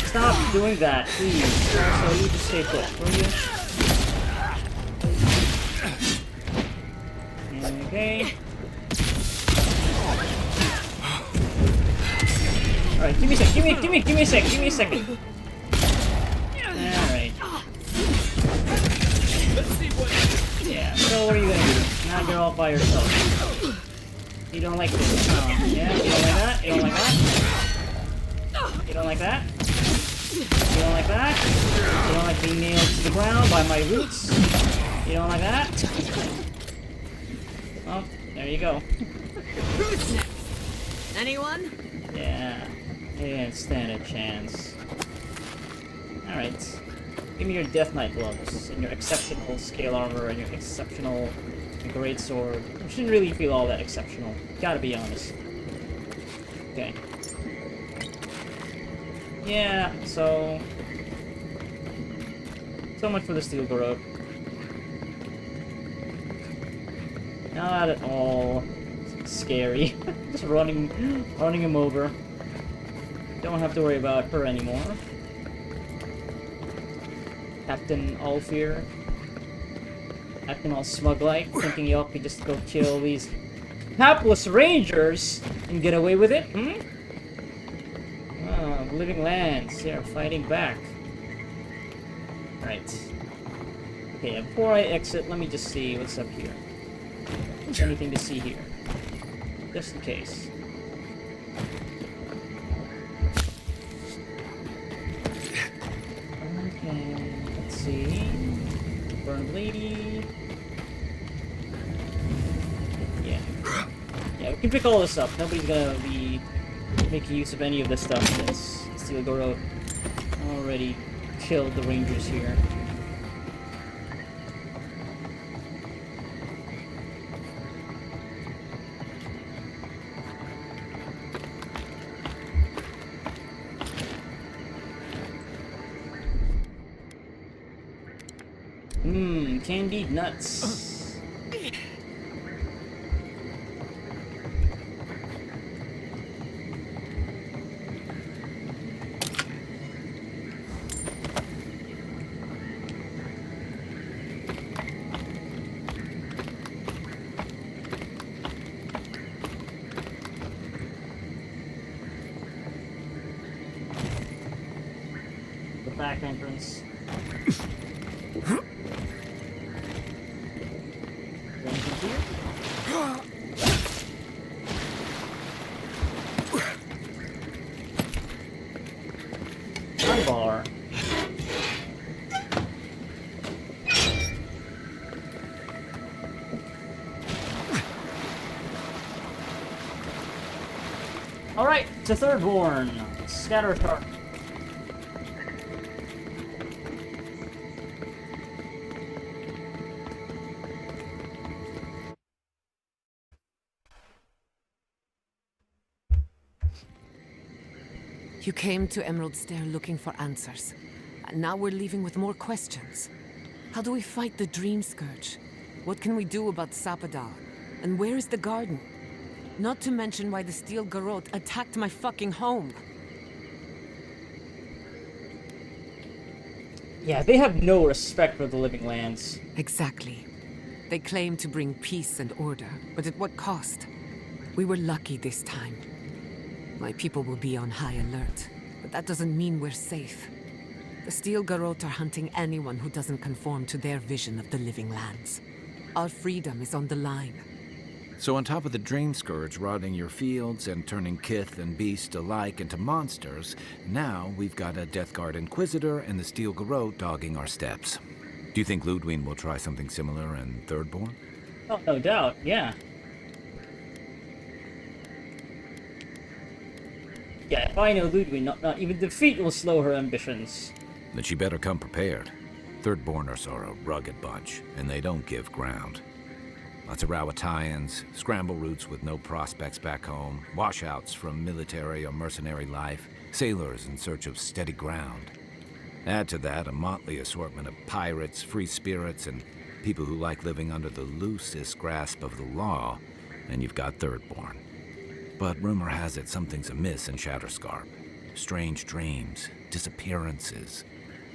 Stop doing that, please. Also, you just stay put, will you? Okay. Alright, give me a sec, give me a second. Alright. Yeah, so what are you gonna do? Now you're all by yourself. You don't like this, yeah? You don't like that? You don't like that? You don't like that? You don't like that? You don't like being nailed to the ground by my roots? You don't like that? Well, there you go. Anyone? Yeah, he didn't stand a chance. Alright. Give me your Death Knight gloves, and your exceptional scale armor, and your exceptional great sword. You shouldn't really feel all that exceptional. Gotta be honest. Okay. Yeah, so much for the Steel Garrote. Not at all scary. Just running him over. Don't have to worry about her anymore. Captain Allfear. Acting all smug-like, thinking y'all could just go kill these hapless rangers and get away with it, hmm? Ah, living lands, they are fighting back. Right. Okay, before I exit, let me just see what's up here. Is there anything to see here? Just in case. Okay, let's see. Burned Lady. Yeah. Yeah, we can pick all this up. Nobody's gonna be making use of any of this stuff since Steel Garrote already killed the rangers here. Candied nuts. The back entrance. Bar. Alright, to Thirdborn. Scatter Shark. You came to Emerald Stair looking for answers. And now we're leaving with more questions. How do we fight the Dream Scourge? What can we do about Sapadal? And where is the garden? Not to mention why the Steel Garrote attacked my fucking home. Yeah, they have no respect for the living lands. Exactly. They claim to bring peace and order, but at what cost? We were lucky this time. My people will be on high alert, but that doesn't mean we're safe. The Steel Garrote are hunting anyone who doesn't conform to their vision of the living lands. Our freedom is on the line. So on top of the Dream Scourge rotting your fields and turning kith and beast alike into monsters, now we've got a Death Guard Inquisitor and the Steel Garrote dogging our steps. Do you think Ludwig will try something similar in Thirdborn? Oh, no doubt, yeah. Yeah, if I know Ludwig, not even defeat will slow her ambitions. Then she better come prepared. Thirdborners are a rugged bunch, and they don't give ground. Lots of Rawatayans, scramble routes with no prospects back home, washouts from military or mercenary life, sailors in search of steady ground. Add to that a motley assortment of pirates, free spirits, and people who like living under the loosest grasp of the law, and you've got Thirdborn. But rumor has it something's amiss in Shatterscarp. Strange dreams, disappearances,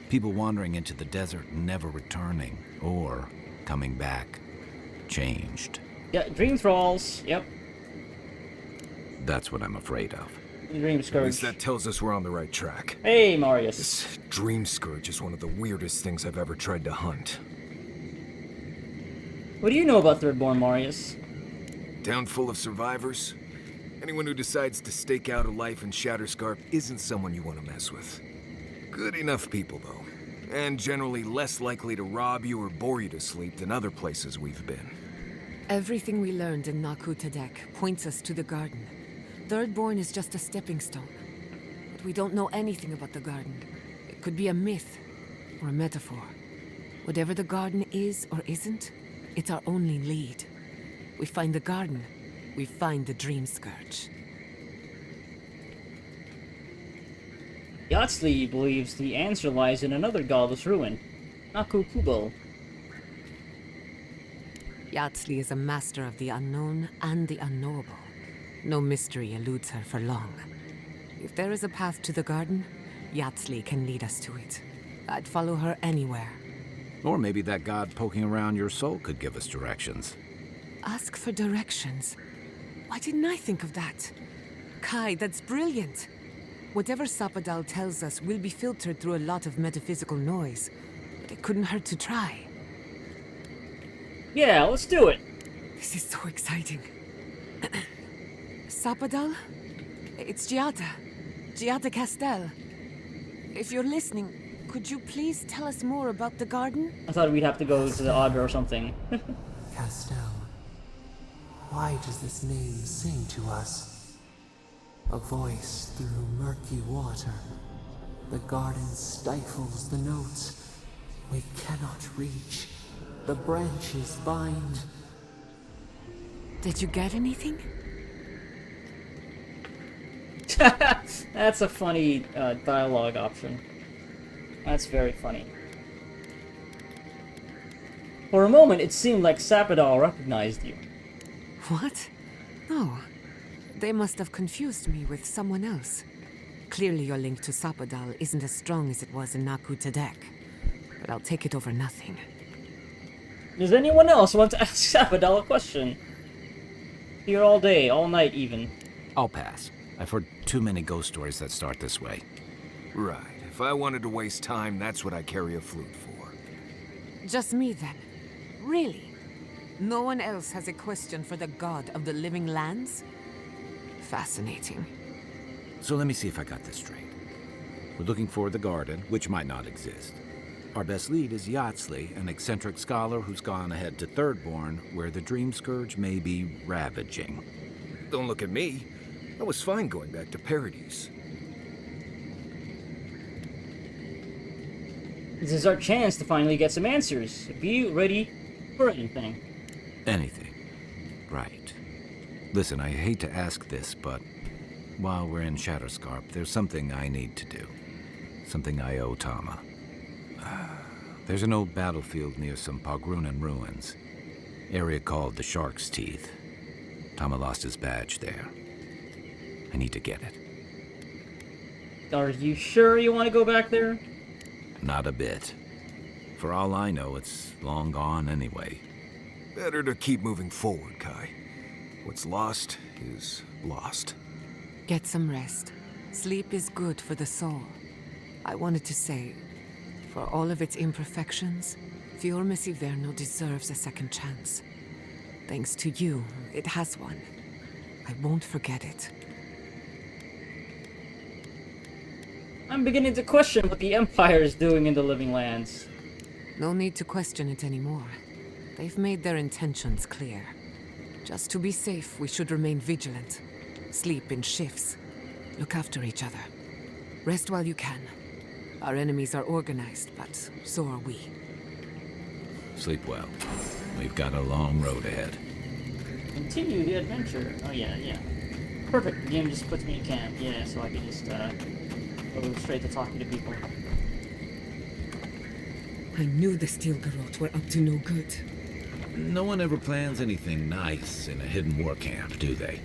people wandering into the desert and never returning, or coming back, changed. Yeah, dream thralls, yep. That's what I'm afraid of. Dream Scourge. At least that tells us we're on the right track. Hey, Marius. This Dream Scourge is one of the weirdest things I've ever tried to hunt. What do you know about Thirdborn, Marius? Town full of survivors. Anyone who decides to stake out a life in Shatterscarp isn't someone you want to mess with. Good enough people, though. And generally less likely to rob you or bore you to sleep than other places we've been. Everything we learned in Nakutadek points us to the garden. Thirdborn is just a stepping stone. But we don't know anything about the garden. It could be a myth or a metaphor. Whatever the garden is or isn't, it's our only lead. We find the garden, we find the Dream Scourge. Yatsley believes the answer lies in another godless ruin, Nakukubel. Yatsley is a master of the unknown and the unknowable. No mystery eludes her for long. If there is a path to the garden, Yatsley can lead us to it. I'd follow her anywhere. Or maybe that god poking around your soul could give us directions. Ask for directions. Why didn't I think of that? Kai, that's brilliant. Whatever Sapadal tells us will be filtered through a lot of metaphysical noise, but it couldn't hurt to try. Yeah, let's do it. This is so exciting. Sapadal? It's Giada Castel. If you're listening, could you please tell us more about the garden? I thought we'd have to go to the Adra or something. Castel, why does this name sing to us? A voice through murky water. The garden stifles the notes. We cannot reach. The branches bind. Did you get anything? That's a funny dialogue option. That's very funny. For a moment, it seemed like Sapadal recognized you. What? No. They must have confused me with someone else. Clearly your link to Sapadal isn't as strong as it was in Nakutadek. But I'll take it over nothing. Does anyone else want to ask Sapadal a question? Here all day, all night even. I'll pass. I've heard too many ghost stories that start this way. Right. If I wanted to waste time, that's what I carry a flute for. Just me then. Really? No one else has a question for the god of the living lands? Fascinating. So let me see if I got this straight. We're looking for the garden, which might not exist. Our best lead is Yatsley, an eccentric scholar who's gone ahead to Thirdborn, where the Dream Scourge may be ravaging. Don't look at me. I was fine going back to Paradise. This is our chance to finally get some answers. Be ready for anything. Anything. Right. Listen, I hate to ask this, but while we're in Shatterscarp, there's something I need to do. Something I owe Tama. There's an old battlefield near some Pogrunan ruins. Area called the Shark's Teeth. Tama lost his badge there. I need to get it. Are you sure you want to go back there? Not a bit. For all I know, it's long gone anyway. Better to keep moving forward, Kai. What's lost is lost. Get some rest. Sleep is good for the soul. I wanted to say, for all of its imperfections, Fiorme Siverno deserves a second chance. Thanks to you, it has one. I won't forget it. I'm beginning to question what the Empire is doing in the Living Lands. No need to question it anymore. They've made their intentions clear. Just to be safe, we should remain vigilant. Sleep in shifts. Look after each other. Rest while you can. Our enemies are organized, but so are we. Sleep well. We've got a long road ahead. Continue the adventure. Oh yeah. Perfect. The game just puts me in camp. Yeah, so I can just go straight to talking to people. I knew the Steel Garrote were up to no good. No one ever plans anything nice in a hidden war camp, do they?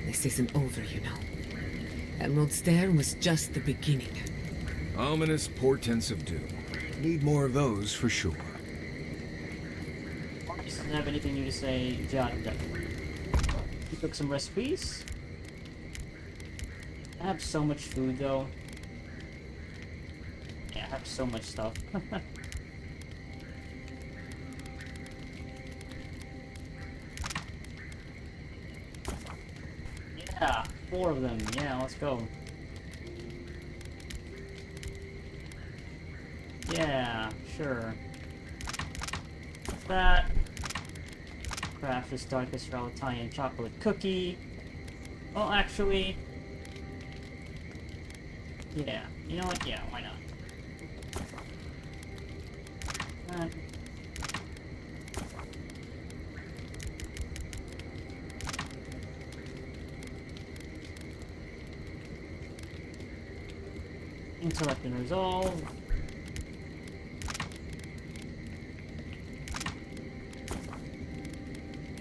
This isn't over, you know. Emerald Stair was just the beginning. Ominous portents of doom. Need more of those for sure. Doesn't have anything new to say, John. You took some recipes. I have so much food though. Yeah, I have so much stuff. Yeah, 4 of them. Yeah, let's go. Yeah, sure. That. Craft this darkest Italian chocolate cookie. Well, actually... Yeah, you know what? Yeah, why not? Intellect and resolve.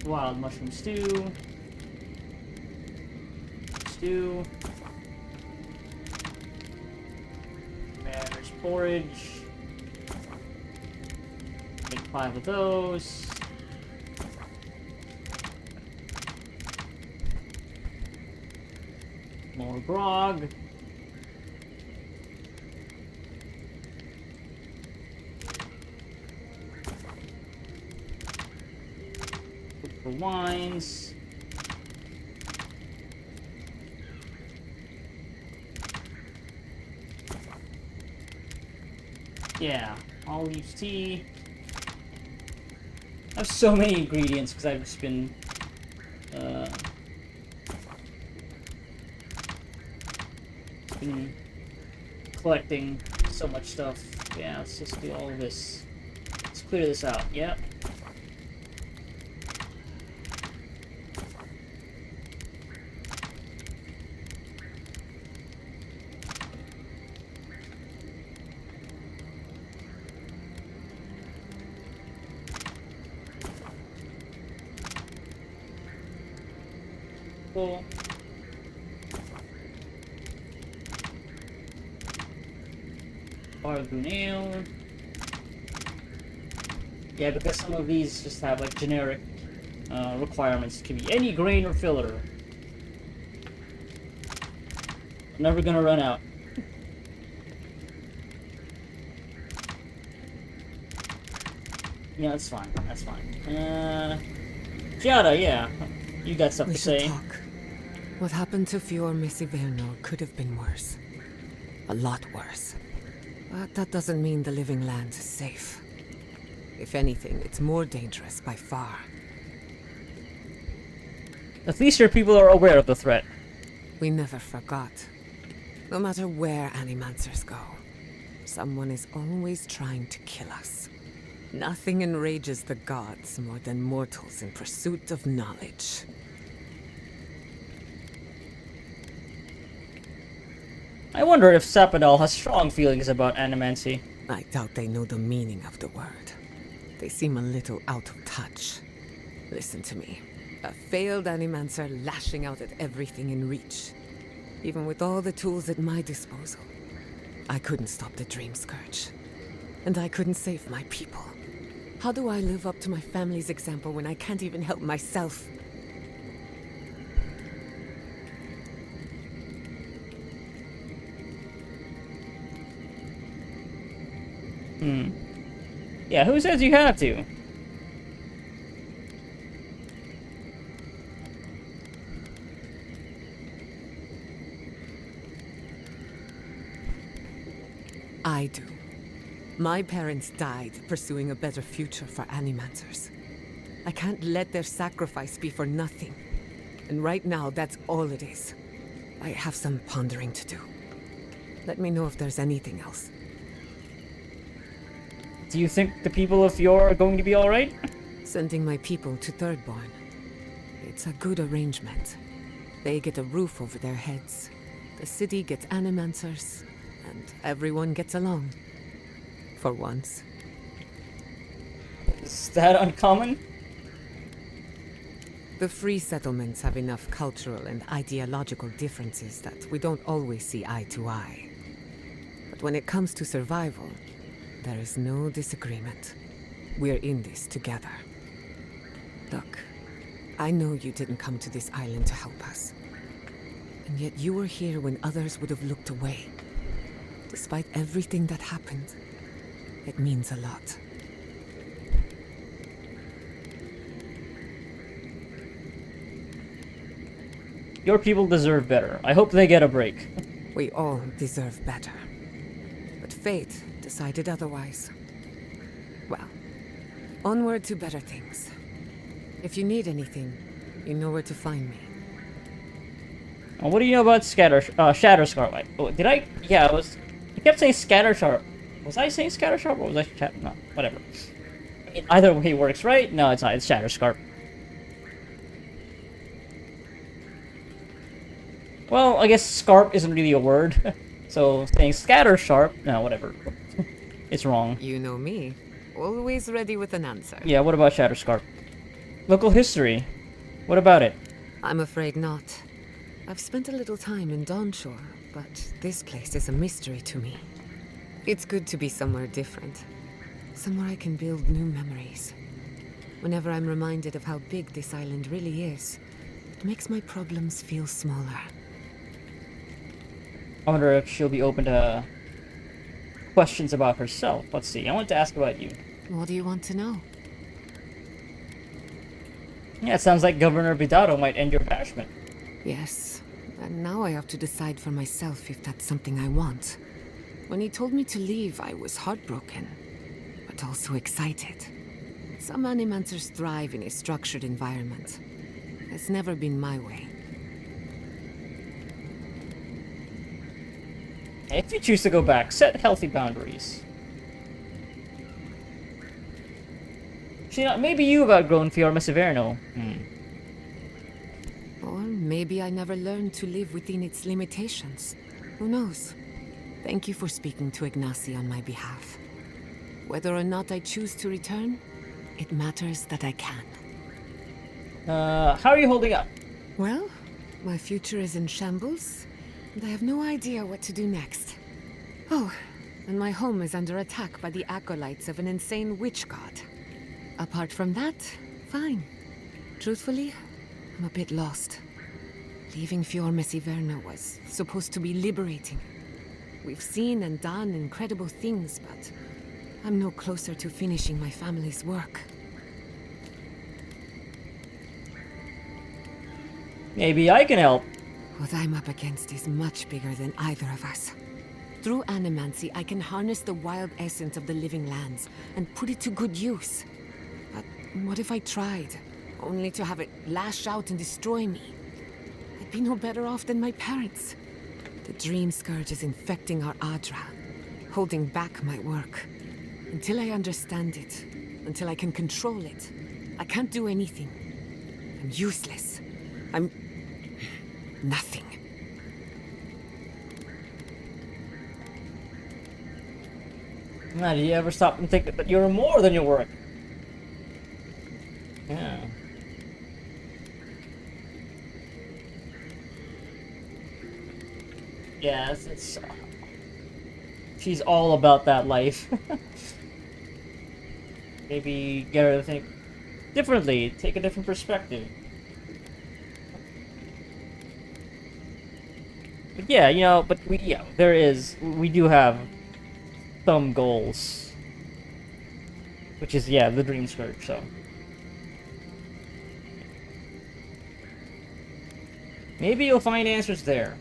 Wild mushroom stew. Mare's porridge. Make 5 of those. More grog. For wines. Yeah, olive tea. I have so many ingredients because I've just been collecting so much stuff. Yeah, let's just do all of this. Let's clear this out. Yep. Cool. Bargoon ale. Yeah, because some of these just have like generic requirements. It can be any grain or filler. I'm never gonna run out. Yeah, that's fine. That's fine. Giada, yeah. You got something We to should say. talk. What happened to Fior Messiverno could have been worse. A lot worse. But that doesn't mean the living land is safe. If anything, it's more dangerous by far. At least your people are aware of the threat. We never forgot. No matter where Animancers go, someone is always trying to kill us. Nothing enrages the gods more than mortals in pursuit of knowledge. I wonder if Sapadal has strong feelings about animancy. I doubt they know the meaning of the word. They seem a little out of touch. Listen to me. A failed Animancer lashing out at everything in reach. Even with all the tools at my disposal. I couldn't stop the Dream Scourge. And I couldn't save my people. How do I live up to my family's example when I can't even help myself? Yeah, who says you have to? I do. My parents died pursuing a better future for Animancers. I can't let their sacrifice be for nothing. And right now, that's all it is. I have some pondering to do. Let me know if there's anything else. Do you think the people of Fior are going to be alright? Sending my people to Thirdborn. It's a good arrangement. They get a roof over their heads. The city gets Animancers. And everyone gets along. For once. Is that uncommon? The free settlements have enough cultural and ideological differences that we don't always see eye to eye. But when it comes to survival, there is no disagreement. We're in this together. Look, I know you didn't come to this island to help us. And yet you were here when others would have looked away. Despite everything that happened, it means a lot. Your people deserve better. I hope they get a break. We all deserve better. But fate decided otherwise. Well, onward to better things. If you need anything, you know where to find me. What do you know about Shatterscarp? Did I? Yeah, I kept saying Scattersharp. Was I saying Scattersharp or was I No, whatever. I mean, either way works, right? No, it's not. It's Shatterscarp. Well, I guess Scarp isn't really a word. So saying Scattersharp, no, whatever. It's wrong. You know me. Always ready with an answer. Yeah, what about Shatterscarp? Local history. What about it? I'm afraid not. I've spent a little time in Dawnshore, but this place is a mystery to me. It's good to be somewhere different. Somewhere I can build new memories. Whenever I'm reminded of how big this island really is, it makes my problems feel smaller. I wonder if she'll be open to questions about herself. Let's see. I want to ask about you. What do you want to know? Yeah, it sounds like Governor Vidado might end your banishment. Yes, and now I have to decide for myself if that's something I want. When he told me to leave, I was heartbroken, but also excited. Some animancers thrive in a structured environment. It's never been my way. If you choose to go back, set healthy boundaries. See, maybe you've outgrown Fiorma Severno. Or maybe I never learned to live within its limitations. Who knows? Thank you for speaking to Ignacy on my behalf. Whether or not I choose to return, it matters that I can. How are you holding up? Well, my future is in shambles, and I have no idea what to do next. Oh, and my home is under attack by the acolytes of an insane witch god. Apart from that, fine. Truthfully, I'm a bit lost. Leaving Fiorma Severno was supposed to be liberating. We've seen and done incredible things, but I'm no closer to finishing my family's work. Maybe I can help. What I'm up against is much bigger than either of us. Through animancy, I can harness the wild essence of the living lands and put it to good use. But what if I tried, only to have it lash out and destroy me? I'd be no better off than my parents. The Dream Scourge is infecting our Adra, holding back my work. Until I understand it, until I can control it, I can't do anything. I'm useless. I'm nothing. Now, do you ever stop and think that you're more than your work? Yeah. Yeah, it's she's all about that life. Maybe get her to think differently, take a different perspective. But yeah, you know, but we do have some goals, which is the Dream Scourge. So maybe you'll find answers there.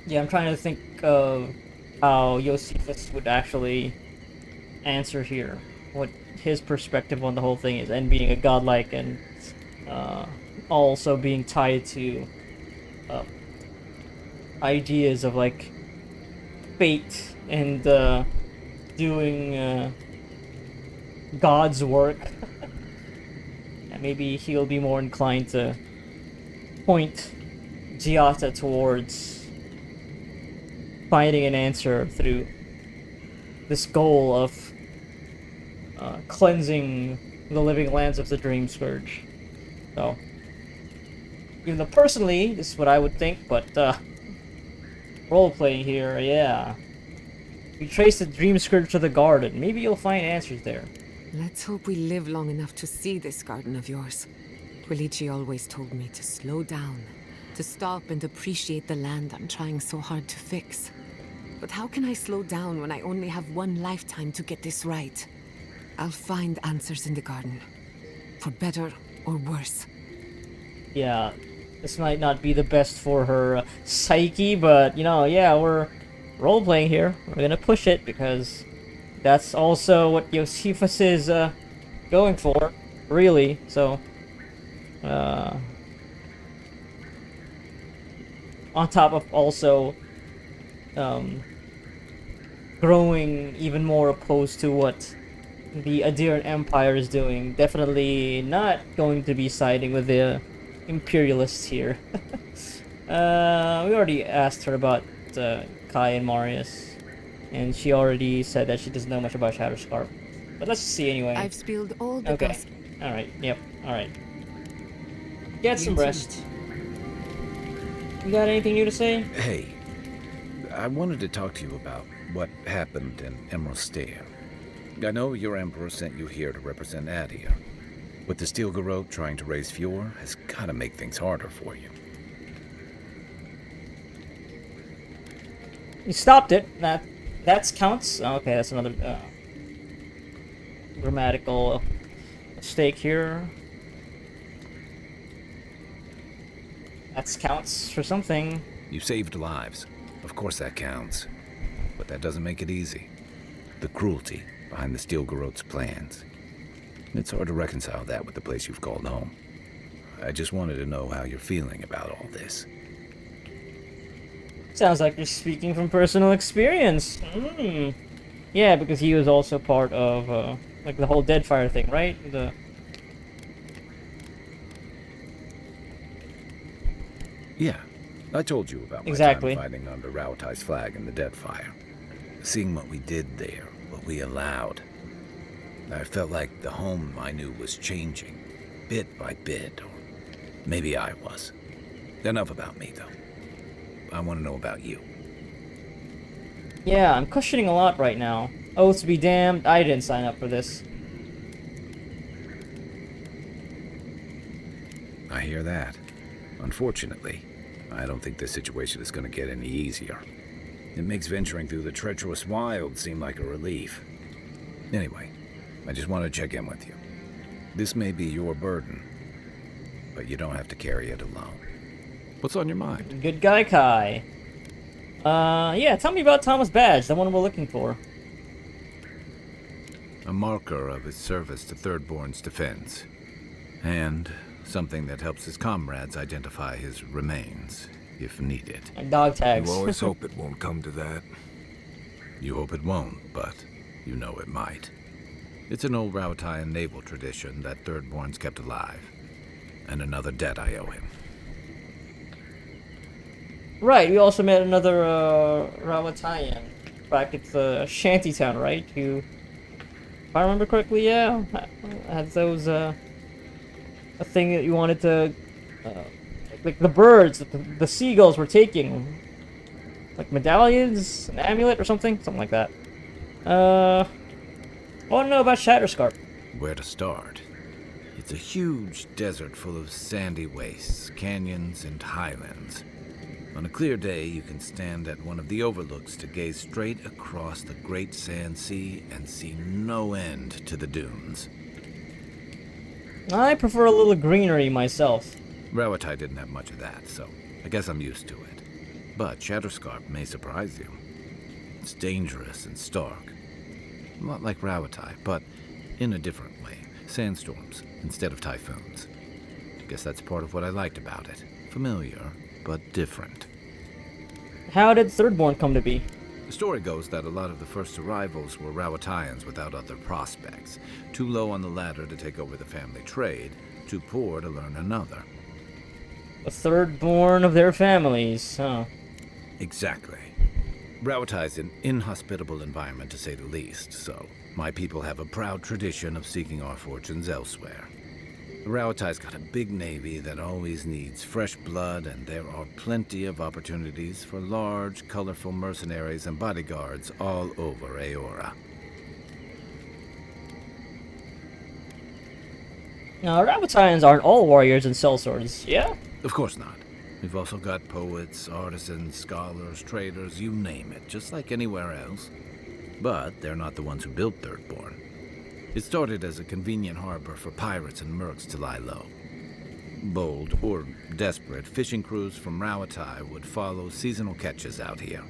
Yeah, I'm trying to think of how Josephus would actually answer here, what his perspective on the whole thing is, and being a godlike and also being tied to ideas of like fate and doing God's work. And maybe he'll be more inclined to point Giata towards finding an answer through this goal of cleansing the living lands of the Dream Scourge. So, even though personally, this is what I would think, but role-playing here, yeah. You trace the Dream Scourge to the garden. Maybe you'll find answers there. Let's hope we live long enough to see this garden of yours. Quilici always told me to slow down, to stop and appreciate the land I'm trying so hard to fix. But how can I slow down when I only have one lifetime to get this right? I'll find answers in the garden, for better or worse. yeah, this might not be the best for her psyche, but you know, yeah, we're role playing here. We're gonna push it because that's also what Josephus is going for, really. So, on top of also growing even more opposed to what the Adiran Empire is doing. Definitely not going to be siding with the imperialists here. We already asked her about Kai and Marius, and she already said that she doesn't know much about Shatterscarp. But let's see anyway. I've spilled all the Okay. gossip. Alright, yep, alright. Get some You too. rest. You got anything new to say? Hey, I wanted to talk to you about what happened in Emerald Stair. I know your Emperor sent you here to represent Adia. With the Steel Garrote trying to raise Fjord has gotta make things harder for you. You stopped it. That counts. Okay, that's another grammatical mistake here. That counts for something. You saved lives. Of course that counts. But that doesn't make it easy. The cruelty behind the Steel Garrote's plans. It's hard to reconcile that with the place you've called home. I just wanted to know how you're feeling about all this. Sounds like you're speaking from personal experience. Yeah, because he was also part of like the whole Deadfire thing, right? Yeah, I told you about my Exactly. time fighting under Rauatai's flag in the Deadfire. Seeing what we did there, what we allowed. I felt like the home I knew was changing, bit by bit, or maybe I was. Enough about me, though. I want to know about you. Yeah, I'm cushioning a lot right now. Oaths be damned, I didn't sign up for this. I hear that. Unfortunately, I don't think this situation is going to get any easier. It makes venturing through the treacherous wild seem like a relief. Anyway, I just want to check in with you. This may be your burden, but you don't have to carry it alone. What's on your mind? Good guy, Kai. Yeah, tell me about Thomas Badge, the one we're looking for. A marker of his service to Thirdborn's defense. And something that helps his comrades identify his remains, if needed. Like dog tags. You always hope it won't come to that. You hope it won't, but you know it might. It's an old Rauataian naval tradition that Thirdborn's kept alive. And another debt I owe him. Right, we also met another Rauataian back at the shantytown, right? Who, if I remember correctly, yeah, had those, a thing that you wanted to, like the birds, that the seagulls were taking. Like medallions, an amulet or something like that. I want to know about Shatterscarp. Where to start? It's a huge desert full of sandy wastes, canyons, and highlands. On a clear day, you can stand at one of the overlooks to gaze straight across the Great Sand Sea and see no end to the dunes. I prefer a little greenery myself. Rauatai didn't have much of that, so I guess I'm used to it. But Shatterscarp may surprise you. It's dangerous and stark. A lot like Rauatai, but in a different way. Sandstorms instead of typhoons. Guess that's part of what I liked about it. Familiar, but different. How did Thirdborn come to be? The story goes that a lot of the first arrivals were Rauataians without other prospects. Too low on the ladder to take over the family trade, too poor to learn another. The Thirdborn of their families, huh? Exactly. Rauatai's an inhospitable environment to say the least, so my people have a proud tradition of seeking our fortunes elsewhere. Rauatai's got a big navy that always needs fresh blood, and there are plenty of opportunities for large, colorful mercenaries and bodyguards all over Aora. Now, Rauataians aren't all warriors and sellswords, yeah? Of course not. We've also got poets, artisans, scholars, traders, you name it, just like anywhere else. But they're not the ones who built Thirdborn. It started as a convenient harbor for pirates and mercs to lie low. Bold or desperate fishing crews from Rawatai would follow seasonal catches out here.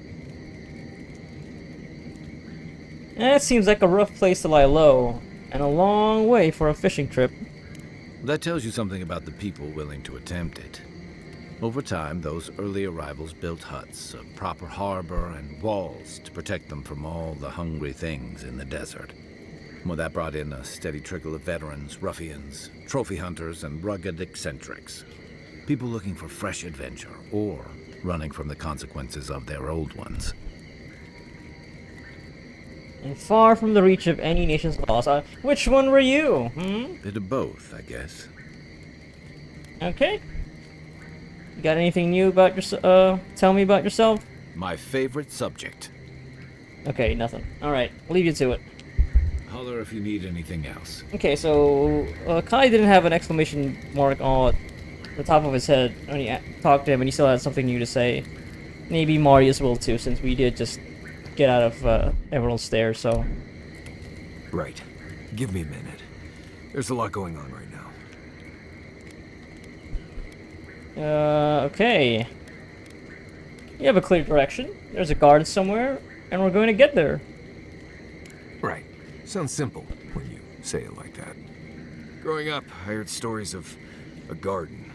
That seems like a rough place to lie low, and a long way for a fishing trip. That tells you something about the people willing to attempt it. Over time, those early arrivals built huts, a proper harbor, and walls to protect them from all the hungry things in the desert. Well, that brought in a steady trickle of veterans, ruffians, trophy hunters, and rugged eccentrics. People looking for fresh adventure, or running from the consequences of their old ones. And far from the reach of any nation's laws. Which one were you? Bit of both, I guess. Okay. You got anything new about your tell me about yourself? My favorite subject. Okay, nothing. Alright, leave you to it. Holler if you need anything else. Okay, so Kai didn't have an exclamation mark on the top of his head when you talked to him, and he still had something new to say. Maybe Marius will too, since we did just get out of Emerald Stair, so... Right. Give me a minute. There's a lot going on right now. Okay. You have a clear direction. There's a garden somewhere, and we're going to get there. Right. Sounds simple when you say it like that. Growing up, I heard stories of a garden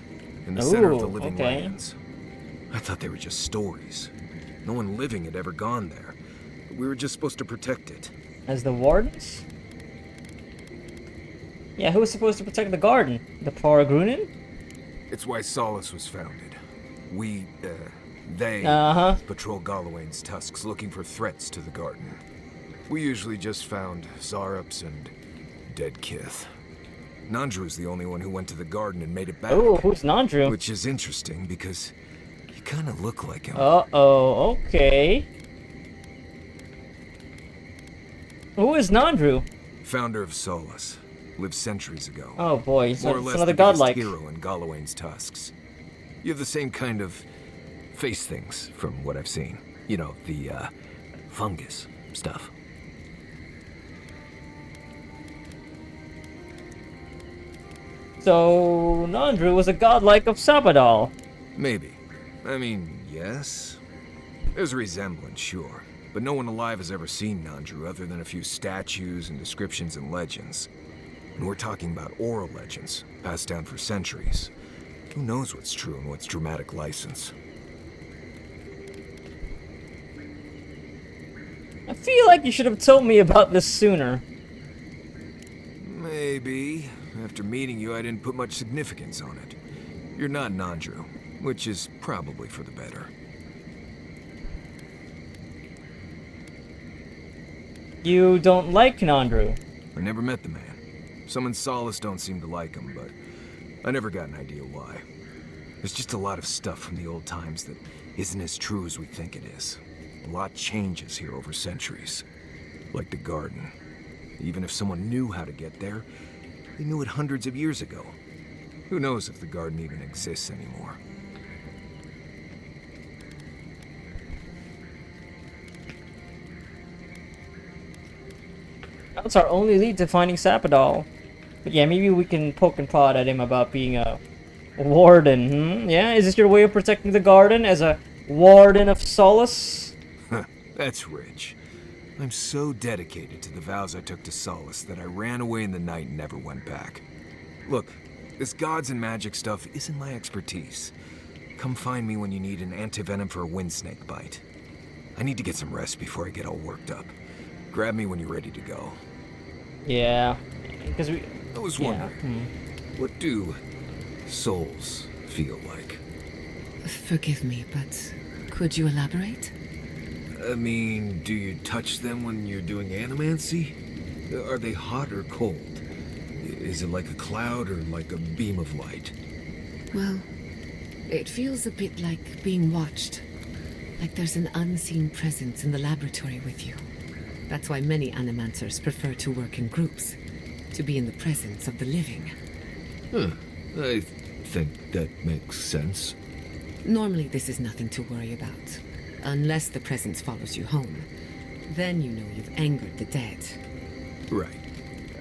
in the center of the living lands. I thought they were just stories. No one living had ever gone there. We were just supposed to protect it. As the wardens? Yeah, who was supposed to protect the garden? The Paragrunin? It's why Solace was founded. They patrol Galawain's tusks looking for threats to the garden. We usually just found Zarups and dead kith. Nandru's the only one who went to the garden and made it back. Oh, who's Nandru? Which is interesting because you kind of look like him. Uh-oh, okay. Who is Nandru? Founder of Solace. Lived centuries ago. Oh boy, he's more or less another the biggest godlike hero in Galawain's tusks. You have the same kind of face things from what I've seen. You know, the fungus stuff. So, Nandru was a godlike of Sabadal. Maybe. I mean, yes. There's a resemblance, sure. But no one alive has ever seen Nandru other than a few statues and descriptions and legends. And we're talking about oral legends, passed down for centuries. Who knows what's true and what's dramatic license? I feel like you should have told me about this sooner. Maybe. After meeting you, I didn't put much significance on it. You're not Nandru, which is probably for the better. You don't like Nandru? I never met the man. Some in Solace don't seem to like him, but I never got an idea why. There's just a lot of stuff from the old times that isn't as true as we think it is. A lot changes here over centuries. Like the garden. Even if someone knew how to get there, they knew it hundreds of years ago. Who knows if the garden even exists anymore? That's our only lead to finding Sabadal. But yeah, maybe we can poke and prod at him about being a warden, Yeah, is this your way of protecting the garden as a warden of Solace? That's rich. I'm so dedicated to the vows I took to Solace that I ran away in the night and never went back. Look, this gods and magic stuff isn't my expertise. Come find me when you need an antivenom for a windsnake bite. I need to get some rest before I get all worked up. Grab me when you're ready to go. Yeah, because I was wondering, what do souls feel like? Forgive me, but could you elaborate? I mean, do you touch them when you're doing animancy? Are they hot or cold? Is it like a cloud or like a beam of light? Well, it feels a bit like being watched. Like there's an unseen presence in the laboratory with you. That's why many animancers prefer to work in groups, to be in the presence of the living. Huh. I think that makes sense. Normally this is nothing to worry about, unless the presence follows you home. Then you know you've angered the dead. Right.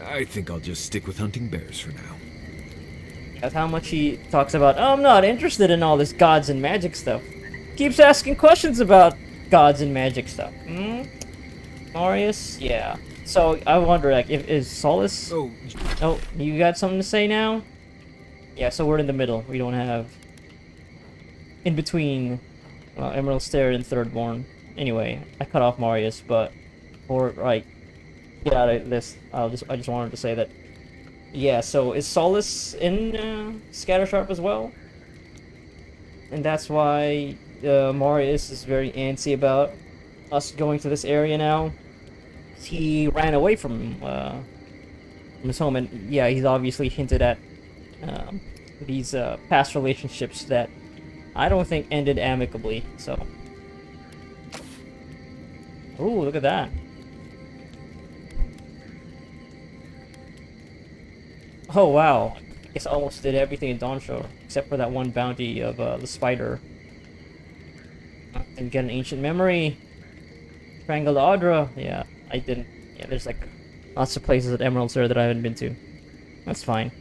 I think I'll just stick with hunting bears for now. That's how much he talks about, oh, I'm not interested in all this gods and magic stuff. Keeps asking questions about gods and magic stuff. Hmm? Marius? Yeah. So, I wonder, like, if is Solace... Oh, you got something to say now? Yeah, so we're in the middle. We don't have... In between Emerald Stair and Thirdborn. Anyway, I cut off Marius, but... Or, like... Get out of this. I just wanted to say that... Yeah, so is Solace in Scattersharp as well? And that's why Marius is very antsy about us going to this area now. He ran away from his home, and yeah, he's obviously hinted at these past relationships that I don't think ended amicably, so... Ooh, look at that. Oh, wow. I guess I almost did everything in Dawnshore, except for that one bounty of the spider. Didn't get an ancient memory. Strangled Audra. Yeah, I didn't. Yeah, there's like lots of places at Emeralds there that I haven't been to. That's fine.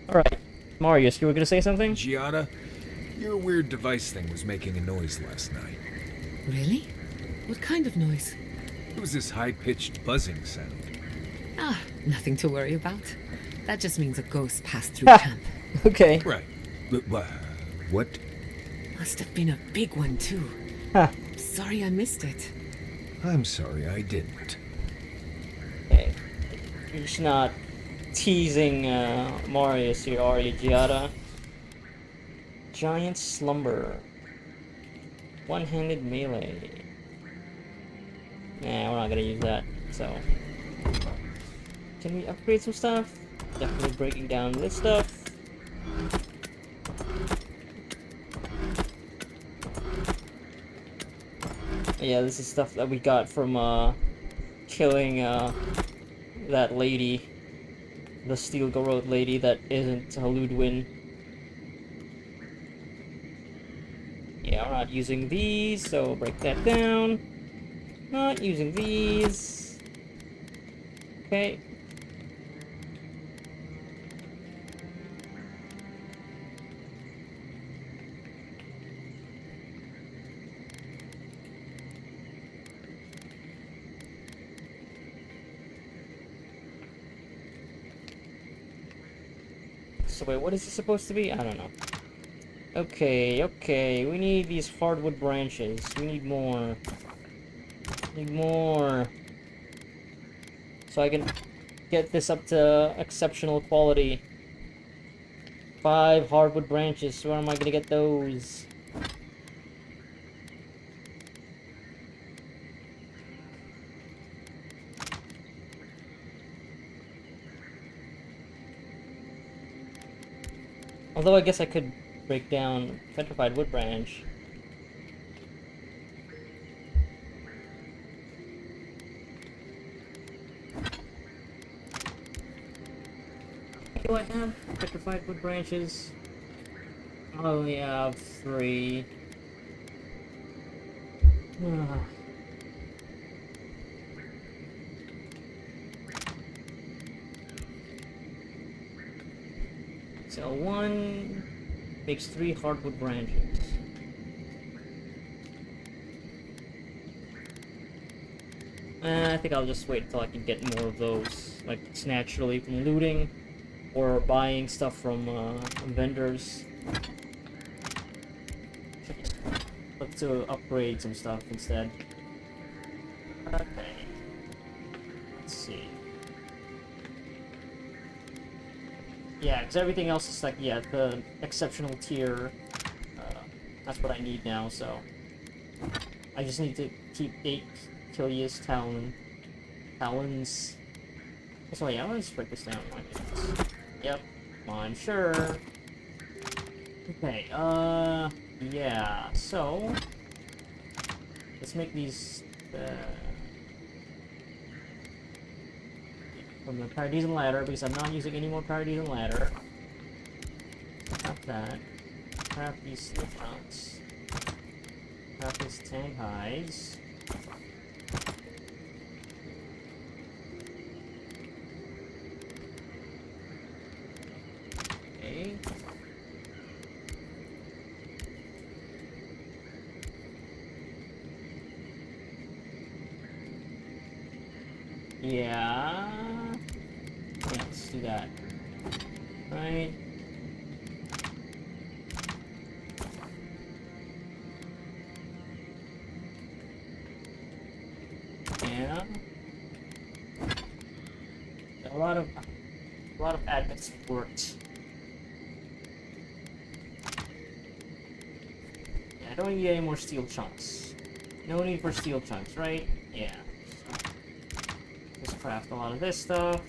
Alright. Marius, you were gonna say something? Giada, your weird device thing was making a noise last night. Really? What kind of noise? It was this high-pitched buzzing sound. Ah, nothing to worry about. That just means a ghost passed through camp. Okay. Right. But, what? Must have been a big one, too. Huh. Sorry I missed it. I'm sorry I didn't. Okay. You're just not teasing Marius here, are you, Giada? Giant Slumber. One-handed melee. Nah, we're not gonna use that, so... Can we upgrade some stuff? Definitely breaking down this stuff. Yeah, this is stuff that we got from killing that lady, the Steel Garrote lady that isn't Ludwin. Yeah, we're not using these, so break that down. Not using these. Okay. So wait, what is this supposed to be? I don't know. Okay, okay, we need these hardwood branches. We need more. Need more. So I can get this up to exceptional quality. 5 hardwood branches. Where am I gonna get those? Although I guess I could break down petrified wood branch. Do I have petrified wood branches? I only have 3. So 1 makes 3 hardwood branches. I think I'll just wait until I can get more of those, like it's naturally from looting or buying stuff from vendors. Look to upgrade some stuff instead. Okay. Let's see. Yeah, because everything else is like, yeah, the exceptional tier. That's what I need now, so. I just need to keep 8 Kilius Talons. So yeah, let's break this down. Yep, I'm sure. Okay, yeah, so. Let's make these, from the Paradisian Ladder, because I'm not using any more Paradisian Ladder. Craft that. Craft these slip routes. Craft these tank hides. Okay. Yeah. Yeah, let's do that. Right. Yeah. A lot of admins worked. Yeah, I don't need any more steel chunks. No need for steel chunks, right? Yeah. Just craft a lot of this stuff.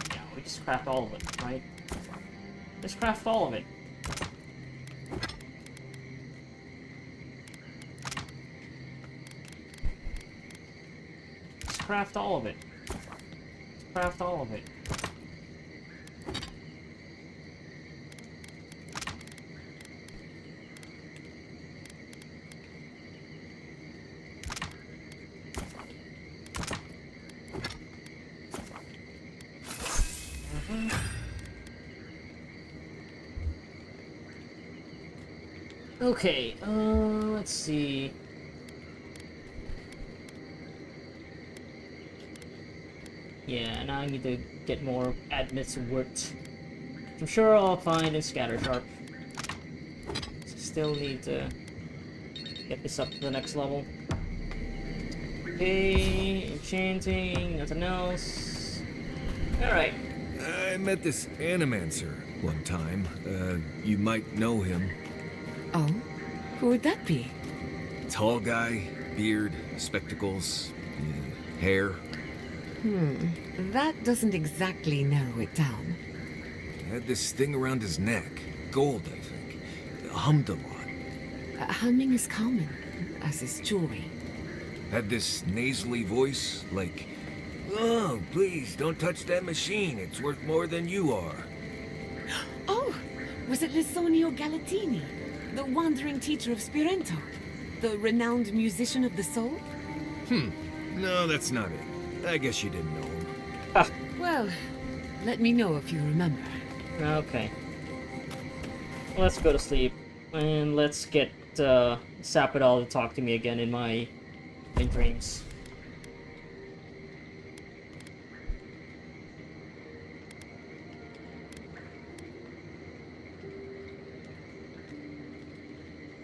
Yeah, we just craft all of it, right? Just craft all of it. Just craft all of it. Just craft all of it. Okay, let's see. Yeah, now I need to get more admits worked. I'm sure I'll find in Scattersharp. Still need to get this up to the next level. Okay, enchanting, nothing else. Alright. I met this Animancer one time. You might know him. Oh? Who would that be? Tall guy, beard, spectacles, hair. That doesn't exactly narrow it down. Had this thing around his neck. Gold, I think. Hummed a lot. Humming is common, as is jewelry. Had this nasally voice, like, "Oh, please, don't touch that machine. It's worth more than you are." Oh! Was it Lisonio Galatini, the wandering teacher of Spirento? The renowned musician of the soul? No, that's not it. I guess you didn't know him. Well, let me know if you remember. Okay. Let's go to sleep. And let's get Sapadal to talk to me again in my dreams.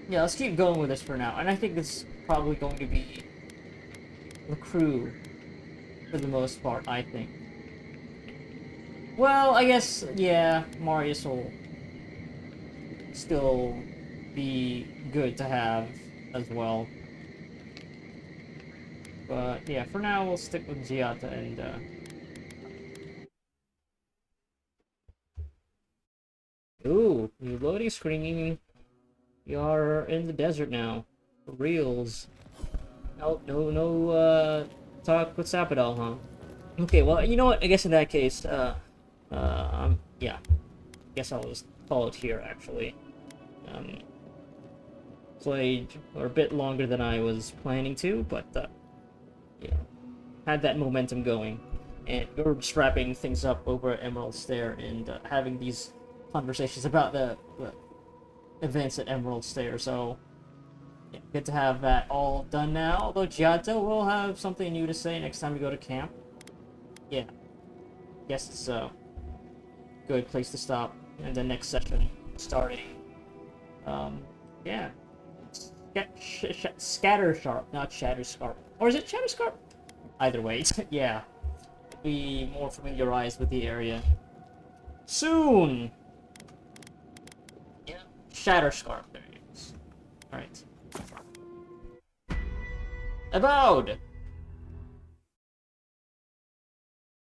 Yeah, let's keep going with this for now. And I think this is probably going to be the crew for the most part, I think. Well, I guess, yeah, Marius will still be good to have as well. But yeah, for now we'll stick with Giata and ooh, new loading screen. You're in the desert now. For reals. No, talk with Sapadal, huh? Okay, well, you know what? I guess in that case, yeah. Guess I'll just call it here, actually. Played for a bit longer than I was planning to, but, yeah. Had that momentum going. And we're just wrapping things up over at Emerald Stair and having these conversations about the events at Emerald Stair, so yeah, good to have that all done now. Although Giotto will have something new to say next time we go to camp. Yeah, guess it's a good place to stop. And the next session starting. Yeah, Scattersharp, not Shatterscarp, or is it Shatterscarp? Either way, yeah, be more familiarized with the area soon. Shatterscarp, there it is. Alright. Avowed!